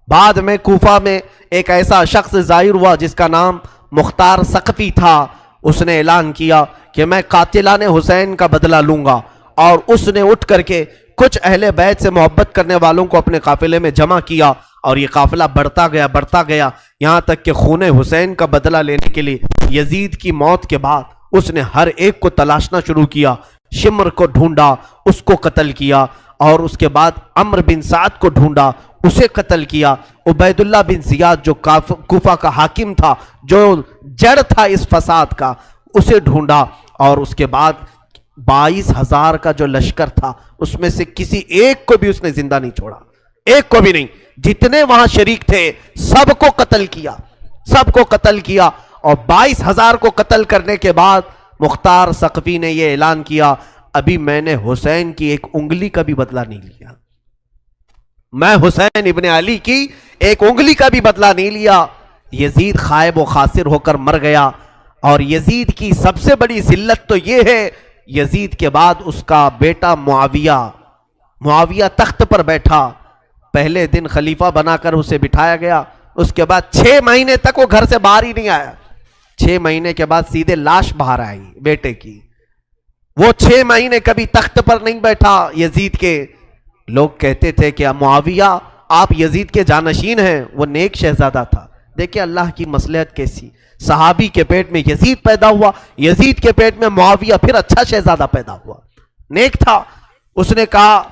بعد میں کوفہ میں ایک ایسا شخص ظاہر ہوا جس کا نام مختار ثقفی تھا، اس نے اعلان کیا کہ میں قاتلان حسین کا بدلہ لوں گا، اور اس نے اٹھ کر کے کچھ اہل بیت سے محبت کرنے والوں کو اپنے قافلے میں جمع کیا، اور یہ قافلہ بڑھتا گیا یہاں تک کہ خون حسین کا بدلہ لینے کے لیے یزید کی موت کے بعد اس نے ہر ایک کو تلاشنا شروع کیا، شمر کو ڈھونڈا، اس کو قتل کیا، اور اس کے بعد عمرو بن سعد کو ڈھونڈا، اسے قتل کیا، عبید اللہ بن زیاد جو کوفہ کا حاکم تھا، جو جڑ تھا اس فساد کا، اسے ڈھونڈا، اور اس کے بعد 22,000 کا جو لشکر تھا اس میں سے کسی ایک کو بھی اس نے زندہ نہیں چھوڑا، ایک کو بھی نہیں۔ جتنے وہاں شریک تھے سب کو قتل کیا، سب کو قتل کیا، اور 22,000 کو قتل کرنے کے بعد مختار ثقفی نے یہ اعلان کیا ابھی میں نے حسین کی ایک انگلی کا بھی بدلہ نہیں لیا، میں حسین ابن علی کی ایک انگلی کا بھی بدلہ نہیں لیا۔ یزید خائب و خاسر ہو کر مر گیا، اور یزید کی سب سے بڑی ذلت تو یہ ہے، یزید کے بعد اس کا بیٹا معاویہ تخت پر بیٹھا، پہلے دن خلیفہ بنا کر اسے بٹھایا گیا، اس کے بعد 6 مہینے تک وہ گھر سے باہر ہی نہیں آیا، 6 مہینے کے بعد سیدھے لاش باہر آئی بیٹے کی، وہ 6 مہینے کبھی تخت پر نہیں بیٹھا یزید کے۔ لوگ کہتے تھے کہ معاویہ آپ یزید کے جانشین ہیں، وہ نیک شہزادہ تھا، دیکھیں اللہ کی مصلحت کیسی، صحابی کے پیٹ میں یزید پیدا ہوا، یزید کے پیٹ میں معاویہ، پھر اچھا شہزادہ پیدا ہوا، نیک تھا۔ اس نے کہا،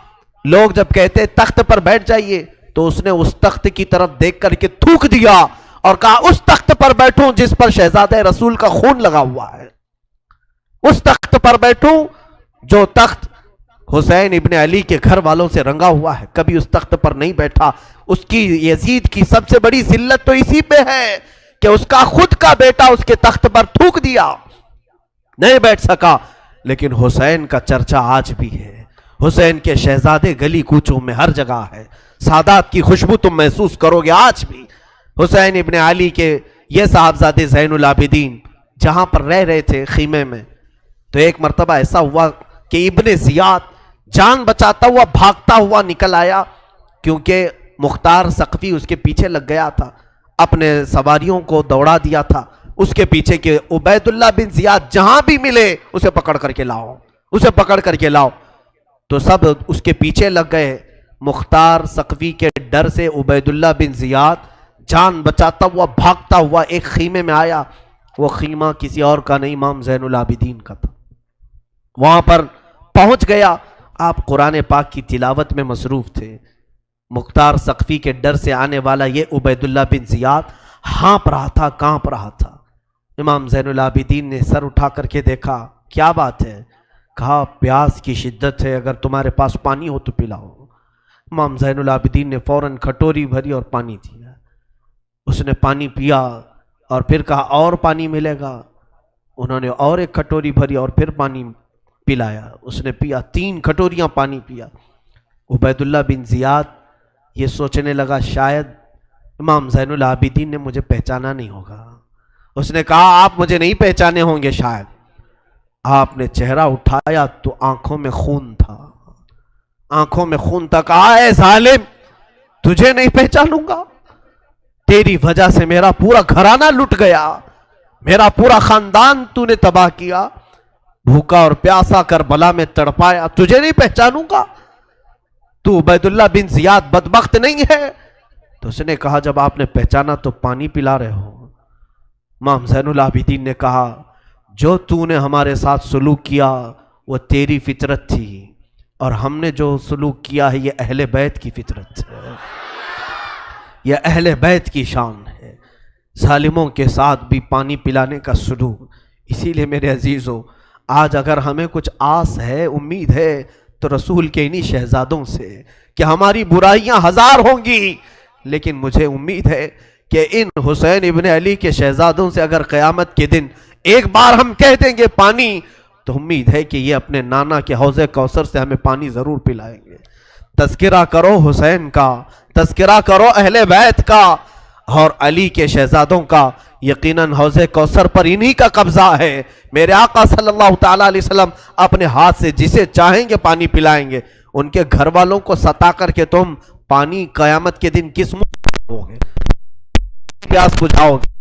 لوگ جب کہتے تخت پر بیٹھ جائیے تو اس نے اس تخت کی طرف دیکھ کر کے تھوک دیا اور کہا اس تخت پر بیٹھوں جس پر شہزادہ رسول کا خون لگا ہوا ہے، اس تخت پر بیٹھوں جو تخت حسین ابن علی کے گھر والوں سے رنگا ہوا ہے، کبھی اس تخت پر نہیں بیٹھا۔ اس کی یزید کی سب سے بڑی ذلت تو اسی پہ ہے کہ اس کا خود کا بیٹا اس کے تخت پر تھوک دیا، نہیں بیٹھ سکا۔ لیکن حسین کا چرچا آج بھی ہے، حسین کے شہزادے گلی کوچوں میں ہر جگہ ہے، سادات کی خوشبو تم محسوس کرو گے آج بھی۔ حسین ابن علی کے یہ صاحبزادے زین العابدین جہاں پر رہ رہے تھے خیمے میں، تو ایک مرتبہ ایسا ہوا کہ ابن زیاد جان بچاتا ہوا بھاگتا ہوا نکل آیا، کیونکہ مختار ثقفی اس کے پیچھے لگ گیا تھا، اپنے سواریوں کو دوڑا دیا تھا اس کے پیچھے، کہ عبید اللہ بن زیاد جہاں بھی ملے اسے پکڑ کر کے لاؤ، اسے پکڑ کر کے لاؤ۔ تو سب اس کے پیچھے لگ گئے، مختار ثقفی کے ڈر سے عبید اللہ بن زیاد جان بچاتا ہوا بھاگتا ہوا ایک خیمے میں آیا، وہ خیمہ کسی اور کا نہیں امام زین العابدین کا تھا۔ وہاں پر پہنچ گیا، آپ قرآن پاک کی تلاوت میں مصروف تھے، مختار ثقفی کے ڈر سے آنے والا یہ عبید اللہ بن زیاد ہانپ رہا تھا، کانپ رہا تھا۔ امام زین العابدین نے سر اٹھا کر کے دیکھا، کیا بات ہے؟ کہا پیاس کی شدت ہے، اگر تمہارے پاس پانی ہو تو پلاؤ۔ امام زین العابدین نے فوراً کھٹوری بھری اور پانی دیا، اس نے پانی پیا اور پھر کہا اور پانی ملے گا، انہوں نے اور ایک کھٹوری بھری اور پھر پانی پلایا، اس نے پیا، 3 کھٹوریاں پانی پیا۔ عبید اللہ بن زیاد یہ سوچنے لگا شاید امام زین العابدین نے مجھے پہچانا نہیں ہوگا، اس نے کہا آپ مجھے نہیں پہچانے ہوں گے شاید۔ آپ نے چہرہ اٹھایا تو آنکھوں میں خون تھا، آنکھوں میں خون تھا۔ کہا اے ظالم، تجھے نہیں پہچانوں گا؟ تیری وجہ سے میرا پورا گھرانہ لٹ گیا، میرا پورا خاندان تو نے تباہ کیا، بھوکا اور پیاسا کربلا میں تڑپایا، تجھے نہیں پہچانوں گا؟ تو عبید اللہ بن زیاد بدبخت نہیں ہے؟ تو اس نے کہا جب آپ نے پہچانا تو پانی پلا رہے ہو۔ امام زین العابدین نے کہا جو تو نے ہمارے ساتھ سلوک کیا وہ تیری فطرت تھی، اور ہم نے جو سلوک کیا ہے یہ اہل بیت کی فطرت ہے، یہ اہل بیت کی شان ہے، ظالموں کے ساتھ بھی پانی پلانے کا سلوک۔ اسی لیے میرے عزیزو، آج اگر ہمیں کچھ آس ہے، امید ہے، تو رسول کے انہی شہزادوں سے، کہ ہماری برائیاں 1000 ہوں گی لیکن مجھے امید ہے کہ ان حسین ابن علی کے شہزادوں سے اگر قیامت کے دن ایک بار ہم کہہ دیں گے پانی، تو امید ہے کہ یہ اپنے نانا کے حوض کوثر سے ہمیں پانی ضرور پلائیں گے۔ تذکرہ کرو حسین کا، تذکرہ کرو اہل بیت کا اور علی کے شہزادوں کا، یقیناً حوض کوثر پر انہی کا قبضہ ہے۔ میرے آقا صلی اللہ تعالیٰ علیہ وسلم اپنے ہاتھ سے جسے چاہیں گے پانی پلائیں گے، ان کے گھر والوں کو ستا کر کے تم پانی قیامت کے دن کس منہ ہوگے، پیاس بجھاؤ گے؟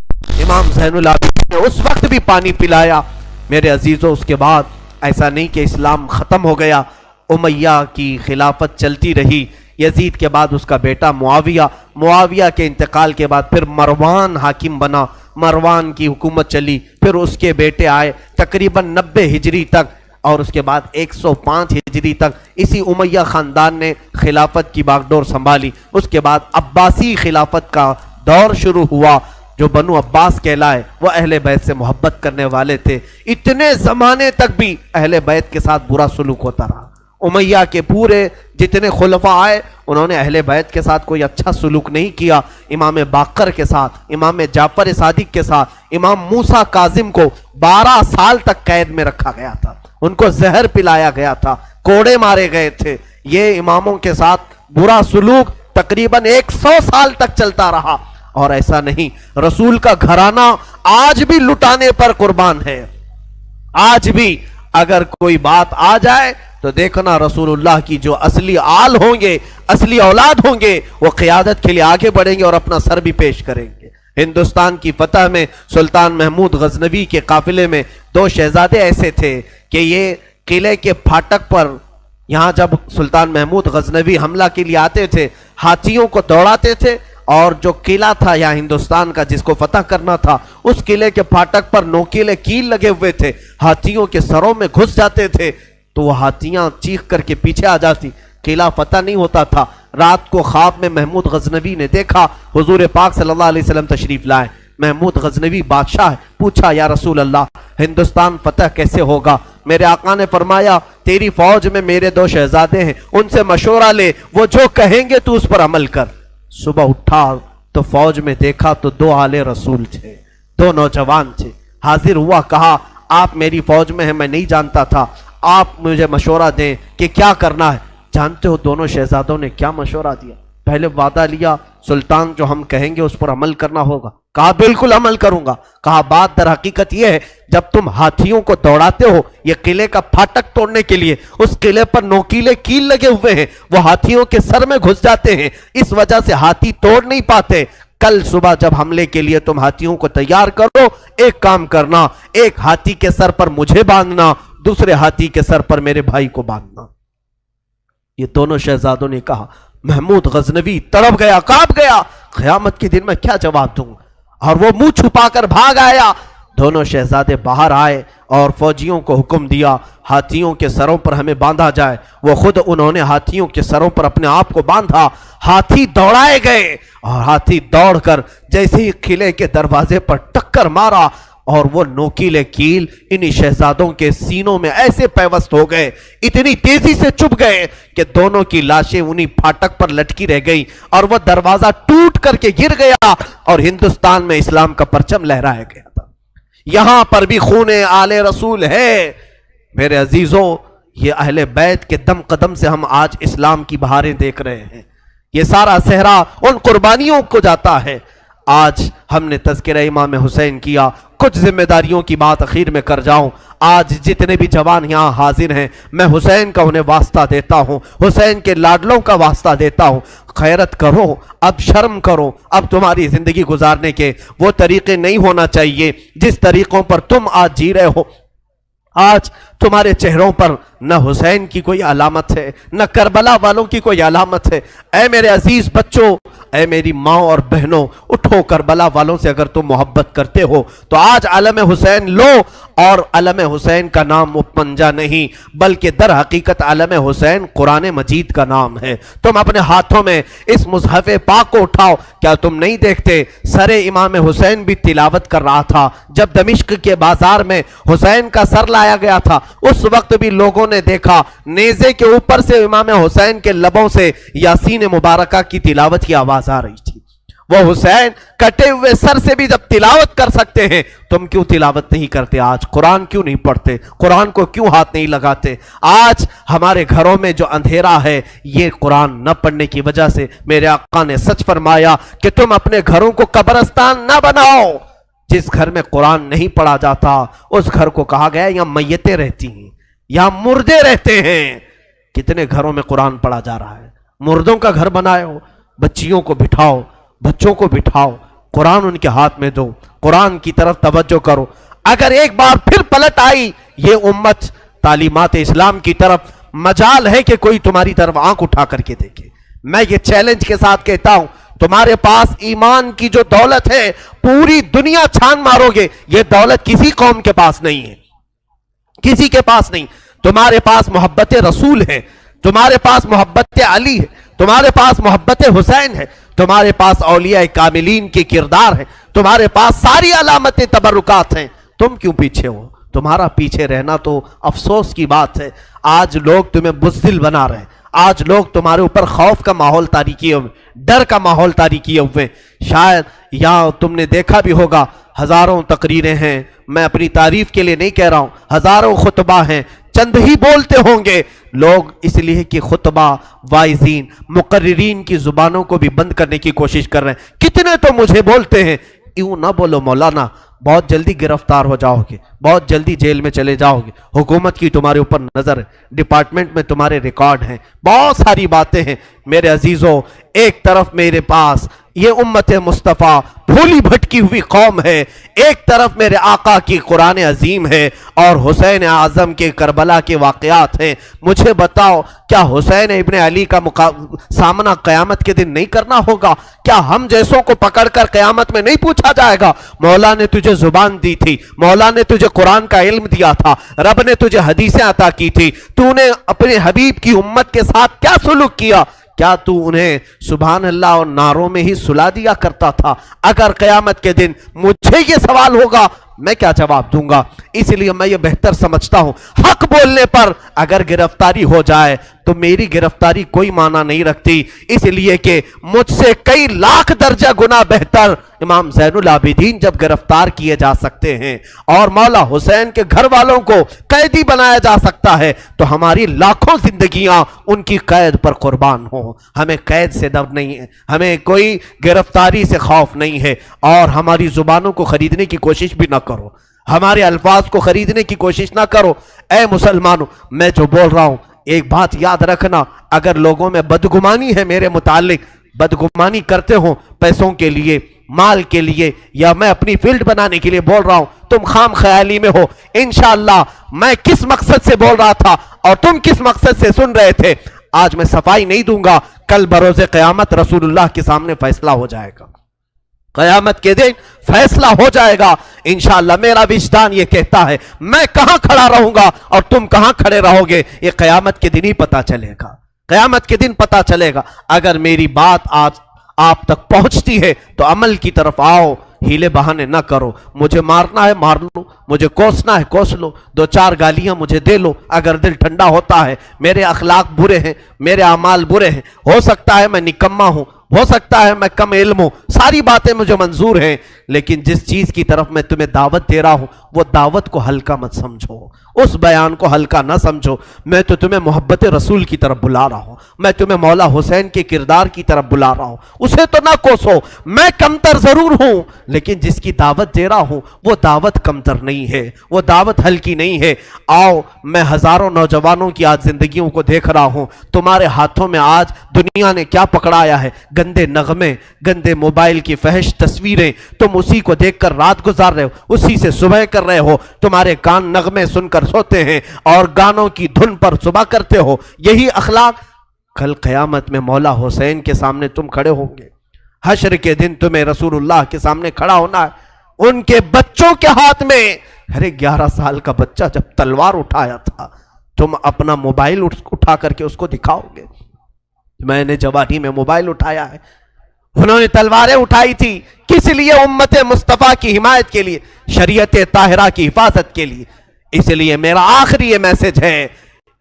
امام زین العابدین نے اس وقت بھی پانی پلایا۔ میرے عزیزوں، اس کے بعد ایسا نہیں کہ اسلام ختم ہو گیا، امیہ کی خلافت چلتی رہی، یزید کے بعد اس کا بیٹا معاویہ کے انتقال کے بعد پھر مروان حاکم بنا، مروان کی حکومت چلی، پھر اس کے بیٹے آئے تقریباً 90 ہجری تک، اور اس کے بعد 105 ہجری تک اسی امیہ خاندان نے خلافت کی باغڈور سنبھالی۔ اس کے بعد عباسی خلافت کا دور شروع ہوا، جو بنو عباس کہلائے، وہ اہل بیت سے محبت کرنے والے تھے، اتنے زمانے تک بھی اہل بیت کے ساتھ برا سلوک ہوتا رہا۔ امیہ کے پورے جتنے خلفاء آئے انہوں نے اہل بیت کے ساتھ کوئی اچھا سلوک نہیں کیا. امام باقر کے ساتھ، امام جعفر صادق کے ساتھ، امام موسیٰ کاظم کو 12 سال تک قید میں رکھا گیا تھا، ان کو زہر پلایا گیا تھا، کوڑے مارے گئے تھے. یہ اماموں کے ساتھ برا سلوک تقریباً 100 سال تک چلتا رہا. اور ایسا نہیں، رسول کا گھرانہ آج بھی لٹانے پر قربان ہے. آج بھی اگر کوئی بات آ جائے تو دیکھنا رسول اللہ کی جو اصلی آل ہوں گے، اصلی اولاد ہوں گے، وہ قیادت کے لیے آگے بڑھیں گے اور اپنا سر بھی پیش کریں گے. ہندوستان کی فتح میں سلطان محمود غزنوی کے قافلے میں 2 شہزادے ایسے تھے کہ یہ قلعے کے پھاٹک پر، یہاں جب سلطان محمود غزنوی حملہ کے لیے آتے تھے، ہاتھیوں کو دوڑاتے تھے، اور جو قلعہ تھا یہاں ہندوستان کا جس کو فتح کرنا تھا، اس قلعے کے پھاٹک پر نوکیلے کیل لگے ہوئے تھے، ہاتھیوں کے سروں میں گھس جاتے تھے تو وہ ہاتھیاں چیخ کر کے پیچھے آ جاتی، قلعہ فتح نہیں ہوتا تھا. رات کو خواب میں محمود غزنوی نے دیکھا حضور پاک صلی اللہ علیہ وسلم تشریف لائے. محمود غزنوی بادشاہ ہے، پوچھا یا رسول اللہ ہندوستان فتح کیسے ہوگا؟ میرے آقا نے فرمایا تیری فوج میں میرے 2 شہزادے ہیں، ان سے مشورہ لے، وہ جو کہیں گے تو اس پر عمل کر. صبح اٹھا تو فوج میں دیکھا تو 2 آل رسول تھے، 2 نوجوان تھے. حاضر ہوا، کہا آپ میری فوج میں ہیں، میں نہیں جانتا تھا، آپ مجھے مشورہ دیں کہ کیا کرنا ہے. جانتے ہو دونوں شہزادوں نے کیا مشورہ دیا؟ پہلے وعدہ لیا سلطان جو ہم کہیں گے اس پر عمل کرنا ہوگا. کہا بالکل عمل کروں گا. کہا بات در حقیقت یہ ہے جب تم ہاتھیوں کو دوڑاتے ہو یہ قلعے کا پھاٹک توڑنے کے لیے، اس قلعے پر نوکیلے کیل لگے ہوئے ہیں، وہ ہاتھیوں کے سر میں گھس جاتے ہیں، اس وجہ سے ہاتھی توڑ نہیں پاتے. کل صبح جب حملے کے لیے تم ہاتھیوں کو تیار کرو، ایک کام کرنا، ایک ہاتھی کے سر پر مجھے باندھنا، دوسرے ہاتھی کے سر پر میرے بھائی کو باندھنا. یہ دونوں شہزادوں نے کہا. محمود غزنوی تڑپ گیا، کانپ گیا، قیامت کے دن میں کیا جواب دوں، اور وہ منہ چھپا کر بھاگ آیا. دونوں شہزادے باہر آئے اور فوجیوں کو حکم دیا ہاتھیوں کے سروں پر ہمیں باندھا جائے. وہ خود انہوں نے ہاتھیوں کے سروں پر اپنے آپ کو باندھا. ہاتھی دوڑائے گئے اور ہاتھی دوڑ کر جیسے ہی قلعے کے دروازے پر ٹکر مارا اور وہ نوکیلے کیل انہی شہزادوں کے سینوں میں ایسے پیوست ہو گئے، اتنی تیزی سے چپ گئے کہ دونوں کی لاشیں انہی پھاٹک پر لٹکی رہ گئی اور وہ دروازہ ٹوٹ کر کے گر گیا اور ہندوستان میں اسلام کا پرچم لہرایا گیا تھا. یہاں پر بھی خون آل رسول ہے. میرے عزیزوں، یہ اہل بیت کے دم قدم سے ہم آج اسلام کی بہاریں دیکھ رہے ہیں. یہ سارا صحرا ان قربانیوں کو جاتا ہے. آج ہم نے تذکرہ امام حسین کیا. کچھ ذمہ داریوں کی بات اخیر میں کر جاؤں. آج جتنے بھی جوان یہاں حاضر ہیں میں حسین کا انہیں واسطہ دیتا ہوں، حسین کے لاڈلوں کا واسطہ دیتا ہوں. خیرت کرو، اب شرم کرو. اب تمہاری زندگی گزارنے کے وہ طریقے نہیں ہونا چاہیے جس طریقوں پر تم آج جی رہے ہو. آج تمہارے چہروں پر نہ حسین کی کوئی علامت ہے، نہ کربلا والوں کی کوئی علامت ہے. اے میرے عزیز بچوں، اے میری ماں اور بہنوں، اٹھو. کربلا والوں سے اگر تم محبت کرتے ہو تو آج علم حسین لو. اور علم حسین کا نام مپنجا نہیں بلکہ در حقیقت علم حسین قرآن مجید کا نام ہے. تم اپنے ہاتھوں میں اس مصحف پاک کو اٹھاؤ. کیا تم نہیں دیکھتے سر امام حسین بھی تلاوت کر رہا تھا جب دمشق کے بازار میں حسین کا سر لایا گیا تھا؟ اس وقت بھی لوگوں نے دیکھا نیزے کے اوپر سے امام حسین کے لبوں سے یاسین مبارکہ کی تلاوت کی آواز آ رہی تھی. وہ حسین کٹے ہوئے سر سے بھی جب تلاوت کر سکتے ہیں، تم کیوں تلاوت نہیں کرتے؟ آج قرآن کیوں نہیں پڑھتے؟ قرآن کو کیوں ہاتھ نہیں لگاتے؟ آج ہمارے گھروں میں جو اندھیرا ہے یہ قرآن نہ پڑھنے کی وجہ سے. میرے آقا نے سچ فرمایا کہ تم اپنے گھروں کو قبرستان نہ بناؤ. جس گھر میں قرآن نہیں پڑھا جاتا اس گھر کو کہا گیا یہاں میتیں رہتی ہیں، یہاں مردے رہتے ہیں. کتنے گھروں میں قرآن پڑھا جا رہا ہے؟ مردوں کا گھر بنائے ہو. بچیوں کو بٹھاؤ، بچوں کو بٹھاؤ، قرآن ان کے ہاتھ میں دو، قرآن کی طرف توجہ کرو. اگر ایک بار پھر پلٹ آئی یہ امت تعلیمات اسلام کی طرف، مجال ہے کہ کوئی تمہاری طرف آنکھ اٹھا کر کے دیکھے. میں یہ چیلنج کے ساتھ کہتا ہوں تمہارے پاس ایمان کی جو دولت ہے پوری دنیا چھان مارو گے یہ دولت کسی قوم کے پاس نہیں ہے، کسی کے پاس نہیں. تمہارے پاس محبت رسول ہے، تمہارے پاس محبت علی ہے، تمہارے پاس محبت حسین ہے، تمہارے پاس اولیاء کاملین کے کردار ہیں، تمہارے پاس ساری علامتیں تبرکات ہیں. تم کیوں پیچھے ہو؟ تمہارا پیچھے رہنا تو افسوس کی بات ہے. آج لوگ تمہیں بزدل بنا رہے ہیں، آج لوگ تمہارے اوپر خوف کا ماحول طاری کیے ہوئے، ڈر کا ماحول طاری کیے ہوئے. شاید یہاں تم نے دیکھا بھی ہوگا ہزاروں تقریریں ہیں، میں اپنی تعریف کے لیے نہیں کہہ رہا ہوں، ہزاروں خطبہ ہیں، چند ہی بولتے ہوں گے لوگ، اس لیے کہ خطبہ واعظین مقررین کی زبانوں کو بھی بند کرنے کی کوشش کر رہے ہیں. کتنے تو مجھے بولتے ہیں یوں نہ بولو مولانا، بہت جلدی گرفتار ہو جاؤ گے، بہت جلدی جیل میں چلے جاؤ گے، حکومت کی تمہارے اوپر نظر ہے، ڈپارٹمنٹ میں تمہارے ریکارڈ ہیں، بہت ساری باتیں ہیں. میرے عزیزوں، ایک طرف میرے پاس یہ امت مصطفیٰ بھولی بھٹکی ہوئی قوم ہے، ایک طرف میرے آقا کی قرآن عظیم ہے اور حسین اعظم کے کربلا کے واقعات ہیں. مجھے بتاؤ، کیا حسین ابن علی کا سامنا قیامت کے دن نہیں کرنا ہوگا؟ کیا ہم جیسوں کو پکڑ کر قیامت میں نہیں پوچھا جائے گا مولا نے تجھے زبان دی تھی، مولا نے تجھے قرآن کا علم دیا تھا، رب نے تجھے حدیثیں عطا کی تھی، تو نے اپنے حبیب کی امت کے ساتھ کیا سلوک کیا؟ کیا تو انہیں سبحان اللہ اور نعروں میں ہی سلا دیا کرتا تھا؟ اگر قیامت کے دن مجھے یہ سوال ہوگا میں کیا جواب دوں گا؟ اس لیے میں یہ بہتر سمجھتا ہوں حق بولنے پر اگر گرفتاری ہو جائے تو میری گرفتاری کوئی معنی نہیں رکھتی، اس لیے کہ مجھ سے کئی لاکھ درجہ گنا بہتر امام زین العابدین جب گرفتار کیے جا سکتے ہیں اور مولا حسین کے گھر والوں کو قیدی بنایا جا سکتا ہے تو ہماری لاکھوں زندگیاں ان کی قید پر قربان ہوں. ہمیں قید سے ڈر نہیں ہے، ہمیں کوئی گرفتاری سے خوف نہیں ہے، اور ہماری زبانوں کو خریدنے کی کوشش بھی نہ کرو، ہمارے الفاظ کو خریدنے کی کوشش نہ کرو. اے مسلمانوں، میں جو بول رہا ہوں ایک بات یاد رکھنا، اگر لوگوں میں بدگمانی ہے میرے متعلق، بدگمانی کرتے ہوں پیسوں کے لیے، مال کے لیے، یا میں اپنی فیلڈ بنانے کے لیے بول رہا ہوں، تم خام خیالی میں ہو. انشاءاللہ میں کس مقصد سے بول رہا تھا اور تم کس مقصد سے سن رہے تھے، آج میں صفائی نہیں دوں گا، کل بروز قیامت رسول اللہ کے سامنے فیصلہ ہو جائے گا، قیامت کے دن فیصلہ ہو جائے گا انشاءاللہ. میرا وجدان یہ کہتا ہے میں کہاں کھڑا رہوں گا اور تم کہاں کھڑے رہو گے، یہ قیامت کے دن ہی پتا چلے گا، قیامت کے دن پتا چلے گا. اگر میری بات آج آپ تک پہنچتی ہے تو عمل کی طرف آؤ، ہیلے بہانے نہ کرو. مجھے مارنا ہے مار لو، مجھے کوسنا ہے کوس لو، دو چار گالیاں مجھے دے لو اگر دل ٹھنڈا ہوتا ہے. میرے اخلاق برے ہیں، میرے اعمال برے ہیں، ہو سکتا ہے میں نکما ہوں، ہو سکتا ہے میں کم علم ہوں، ساری باتیں مجھے منظور ہیں، لیکن جس چیز کی طرف میں تمہیں دعوت دے رہا ہوں وہ دعوت کو ہلکا مت سمجھو، اس بیان کو ہلکا نہ سمجھو. میں تو تمہیں محبت رسول کی طرف بلا رہا ہوں، میں تمہیں مولا حسین کے کردار کی طرف بلا رہا ہوں. اسے تو نہ کوسو، میں کمتر ضرور ہوں لیکن جس کی دعوت دے رہا ہوں وہ دعوت کمتر نہیں ہے، وہ دعوت ہلکی نہیں ہے. آؤ، میں ہزاروں نوجوانوں کی آج زندگیوں کو دیکھ رہا ہوں، تمہارے ہاتھوں میں آج دنیا نے کیا پکڑایا ہے؟ گندے نغمے، گندے موبائل کی فحش تصویریں. تم اسی کو دیکھ کر رات گزار رہے ہو، اسی سے صبح کر رہے ہو، تمہارے کان نغمے سن کر سوتے ہیں اور گانوں کی دھن پر صبح کرتے ہو. یہی اخلاق کل قیامت میں مولا حسین کے سامنے تم کھڑے ہوں گے. حشر کے دن تمہیں رسول اللہ کے سامنے کھڑا ہونا ہے، ان کے بچوں کے ہاتھ میں. ارے 11 سال کا بچہ جب تلوار اٹھایا تھا، تم اپنا موبائل اٹھا کر کے اس کو دکھاؤ گے؟ میں نے جوانی میں موبائل اٹھایا ہے، انہوں نے تلواریں اٹھائی تھی، کس لیے؟ امت مصطفیٰ کی حمایت کے لیے، شریعت طاہرہ کی حفاظت کے لیے. اس لیے میرا آخری یہ میسج ہے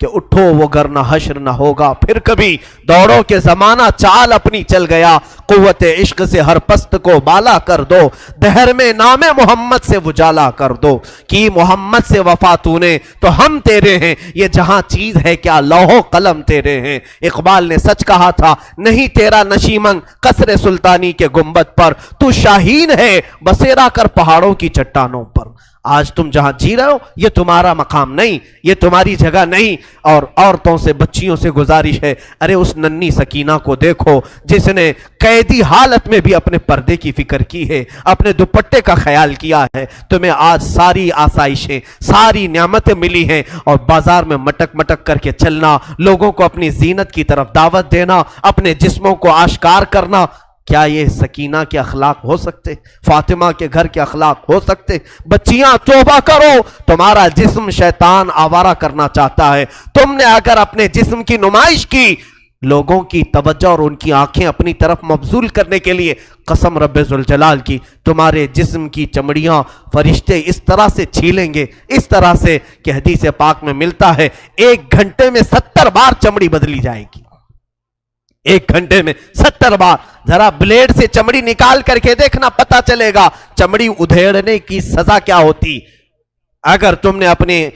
کہ اٹھو وہ گرنا حشر نہ ہوگا پھر کبھی، دوڑو کہ زمانہ چال اپنی چل گیا، قوت عشق سے ہر پست کو بالا کر دو، دہر میں نام محمد سے وجالا کر دو، کی محمد سے وفا تو نے تو ہم تیرے ہیں، یہ جہاں چیز ہے کیا لوح و قلم تیرے ہیں. اقبال نے سچ کہا تھا، نہیں تیرا نشیمن قصر سلطانی کے گنبد پر، تو شاہین ہے بسیرا کر پہاڑوں کی چٹانوں پر. آج تم جہاں جی رہے ہو یہ تمہارا مقام نہیں، یہ تمہاری جگہ نہیں. اور عورتوں سے، بچیوں سے گزارش ہے، ارے اس ننھی سکینہ کو دیکھو جس نے قیدی حالت میں بھی اپنے پردے کی فکر کی ہے، اپنے دوپٹے کا خیال کیا ہے. تمہیں آج ساری آسائشیں، ساری نعمتیں ملی ہیں اور بازار میں مٹک مٹک کر کے چلنا، لوگوں کو اپنی زینت کی طرف دعوت دینا، اپنے جسموں کو آشکار کرنا، کیا یہ سکینہ کے اخلاق ہو سکتے؟ فاطمہ کے گھر کے اخلاق ہو سکتے؟ بچیاں توبہ کرو، تمہارا جسم شیطان آوارہ کرنا چاہتا ہے. تم نے اگر اپنے جسم کی نمائش کی، لوگوں کی توجہ اور ان کی آنکھیں اپنی طرف مبذول کرنے کے لیے، قسم رب ذوالجلال کی تمہارے جسم کی چمڑیاں فرشتے اس طرح سے چھیلیں گے، اس طرح سے کہ حدیث پاک میں ملتا ہے 1 گھنٹے میں 70 بار چمڑی بدلی جائے گی. ایک گھنٹے میں 70 بار. ذرا بلیڈ سے چمڑی نکال کر کے دیکھنا, پتا چلے گا چمڑی ادھیڑنے کی سزا کیا ہوتی. اگر تم نے اپنے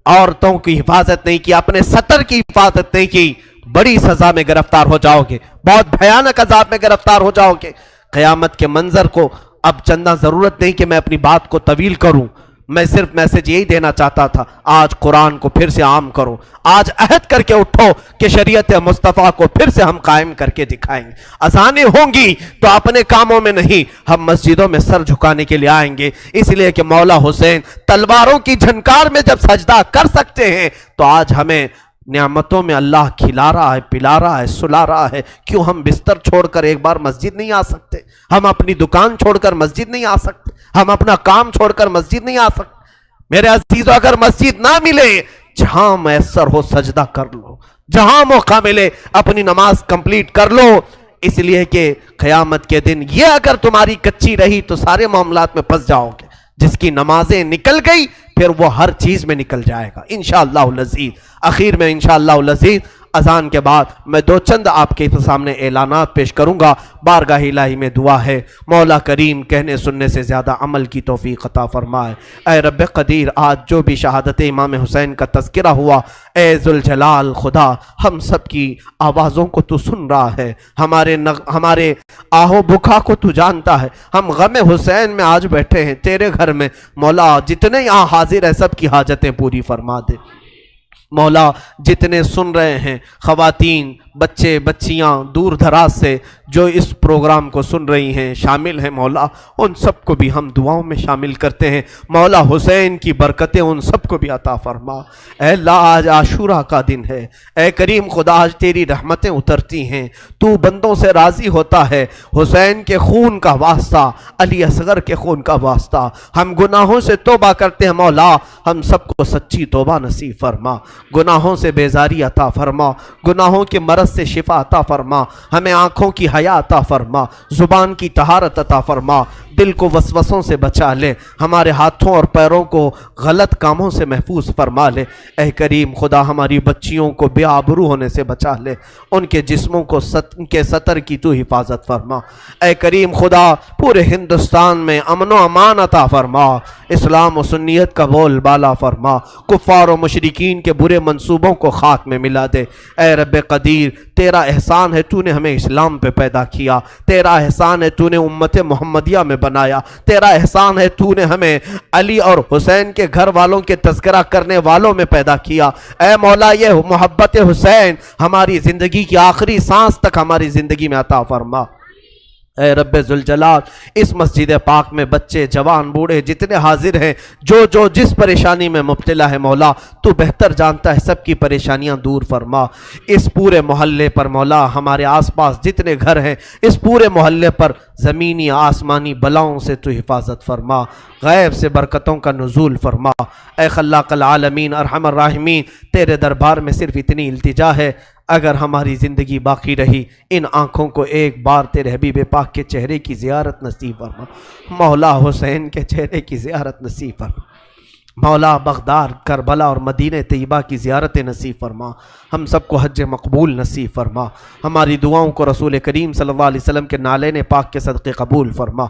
عورتوں کی حفاظت نہیں کی, اپنے سطر کی حفاظت نہیں کی, بڑی سزا میں گرفتار ہو جاؤ گے, بہت بھیانک عذاب میں گرفتار ہو جاؤ گے. قیامت کے منظر کو اب چندہ ضرورت نہیں کہ میں اپنی بات کو طویل کروں, میں صرف میسج یہی دینا چاہتا تھا. آج قرآن کو پھر سے عام کرو, آج عہد کر کے اٹھو کہ شریعت مصطفیٰ کو پھر سے ہم قائم کر کے دکھائیں گے. اذانیں ہوں گی تو اپنے کاموں میں نہیں, ہم مسجدوں میں سر جھکانے کے لیے آئیں گے, اس لیے کہ مولا حسین تلواروں کی جھنکار میں جب سجدہ کر سکتے ہیں تو آج ہمیں نعمتوں میں اللہ کھلا رہا ہے, پلا رہا ہے, سلا رہا ہے. کیوں ہم بستر چھوڑ کر ایک بار مسجد نہیں آ سکتے؟ ہم اپنی دکان چھوڑ کر مسجد نہیں آ سکتے؟ ہم اپنا کام چھوڑ کر مسجد نہیں آ سکتے؟ میرے عزیزو, اگر مسجد نہ ملے, جہاں میسر ہو سجدہ کر لو, جہاں موقع ملے اپنی نماز کمپلیٹ کر لو. اس لیے کہ قیامت کے دن یہ اگر تمہاری کچی رہی تو سارے معاملات میں پھنس جاؤ گے. جس کی نمازیں نکل گئی پھر وہ ہر چیز میں نکل جائے گا انشاءاللہ العزیز. آخر میں انشاءاللہ العزیز اذان کے بعد میں دو چند آپ کے سامنے اعلانات پیش کروں گا. بارگاہ الہی میں دعا ہے, مولا کریم کہنے سننے سے زیادہ عمل کی توفیق عطا فرمائے. اے رب قدیر, آج جو بھی شہادت امام حسین کا تذکرہ ہوا, اے ذوالجلال خدا, ہم سب کی آوازوں کو تو سن رہا ہے, ہمارے آہو بکا کو تو جانتا ہے. ہم غم حسین میں آج بیٹھے ہیں تیرے گھر میں, مولا جتنے یہاں حاضر ہیں سب کی حاجتیں پوری فرما دے. مولا جتنے سن رہے ہیں, خواتین, بچے, بچیاں دور دراز سے جو اس پروگرام کو سن رہی ہیں, شامل ہیں, مولا ان سب کو بھی ہم دعاؤں میں شامل کرتے ہیں. مولا حسین کی برکتیں ان سب کو بھی عطا فرما. اے اللہ, آج عاشورہ کا دن ہے, اے کریم خدا, آج تیری رحمتیں اترتی ہیں, تو بندوں سے راضی ہوتا ہے. حسین کے خون کا واسطہ, علی اصغر کے خون کا واسطہ, ہم گناہوں سے توبہ کرتے ہیں. مولا ہم سب کو سچی توبہ نصیب فرما, گناہوں سے بیزاری عطا فرما, گناہوں کے مرض سے شفا عطا فرما, ہمیں آنکھوں کی حیا عطا فرما, زبان کی طہارت عطا فرما, دل کو وسوسوں سے بچا لے, ہمارے ہاتھوں اور پیروں کو غلط کاموں سے محفوظ فرما لے. اے کریم خدا, ہماری بچیوں کو بے آبرو ہونے سے بچا لے, ان کے جسموں کو ان کے سطر کی تو حفاظت فرما. اے کریم خدا, پورے ہندوستان میں امن و امان عطا فرما, اسلام و سنیت کا بول بالا فرما, کفار و مشرکین کے برے منصوبوں کو خاک میں ملا دے. اے رب قدیر, تیرا احسان ہے تو نے ہمیں اسلام پہ پیدا کیا, تیرا احسان ہے تو نے امت محمدیہ میں بنایا, تیرا احسان ہے تو نے ہمیں علی اور حسین کے گھر والوں کے تذکرہ کرنے والوں میں پیدا کیا. اے مولا, یہ محبت حسین ہماری زندگی کی آخری سانس تک ہماری زندگی میں عطا فرما. اے رب ذوالجلال, اس مسجد پاک میں بچے, جوان, بوڑھے جتنے حاضر ہیں, جو جس پریشانی میں مبتلا ہے, مولا تو بہتر جانتا ہے, سب کی پریشانیاں دور فرما. اس پورے محلے پر مولا, ہمارے آس پاس جتنے گھر ہیں, اس پورے محلے پر زمینی آسمانی بلاؤں سے تو حفاظت فرما, غیب سے برکتوں کا نزول فرما. اے خلاق العالمین ارحم الراحمین, تیرے دربار میں صرف اتنی التجا ہے, اگر ہماری زندگی باقی رہی, ان آنکھوں کو ایک بار تیرے حبیب پاک کے چہرے کی زیارت نصیب فرما. مولا حسین کے چہرے کی زیارت نصیب فرما. مولا بغداد, کربلا اور مدینہ طیبہ کی زیارت نصیب فرما. ہم سب کو حج مقبول نصیب فرما. ہماری دعاؤں کو رسول کریم صلی اللہ علیہ وسلم کے نالین پاک کے صدقے قبول فرما.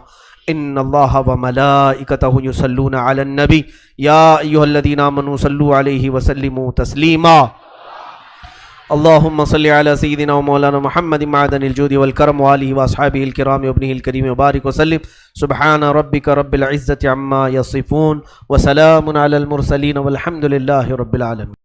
ان اللہ وملائکتہ یصلون علی النبی یا ایھا الذین آمنوا صلوا علیہ وسلموا تسلیما. اللهم صل على سيدنا ومولانا محمد معدن الجود والكرم وآله وأصحابه الكرام وابنه الكريم وبارك وسلم. سبحان ربك رب العزة عما يصفون وسلام على المرسلين والحمد لله رب العالمين.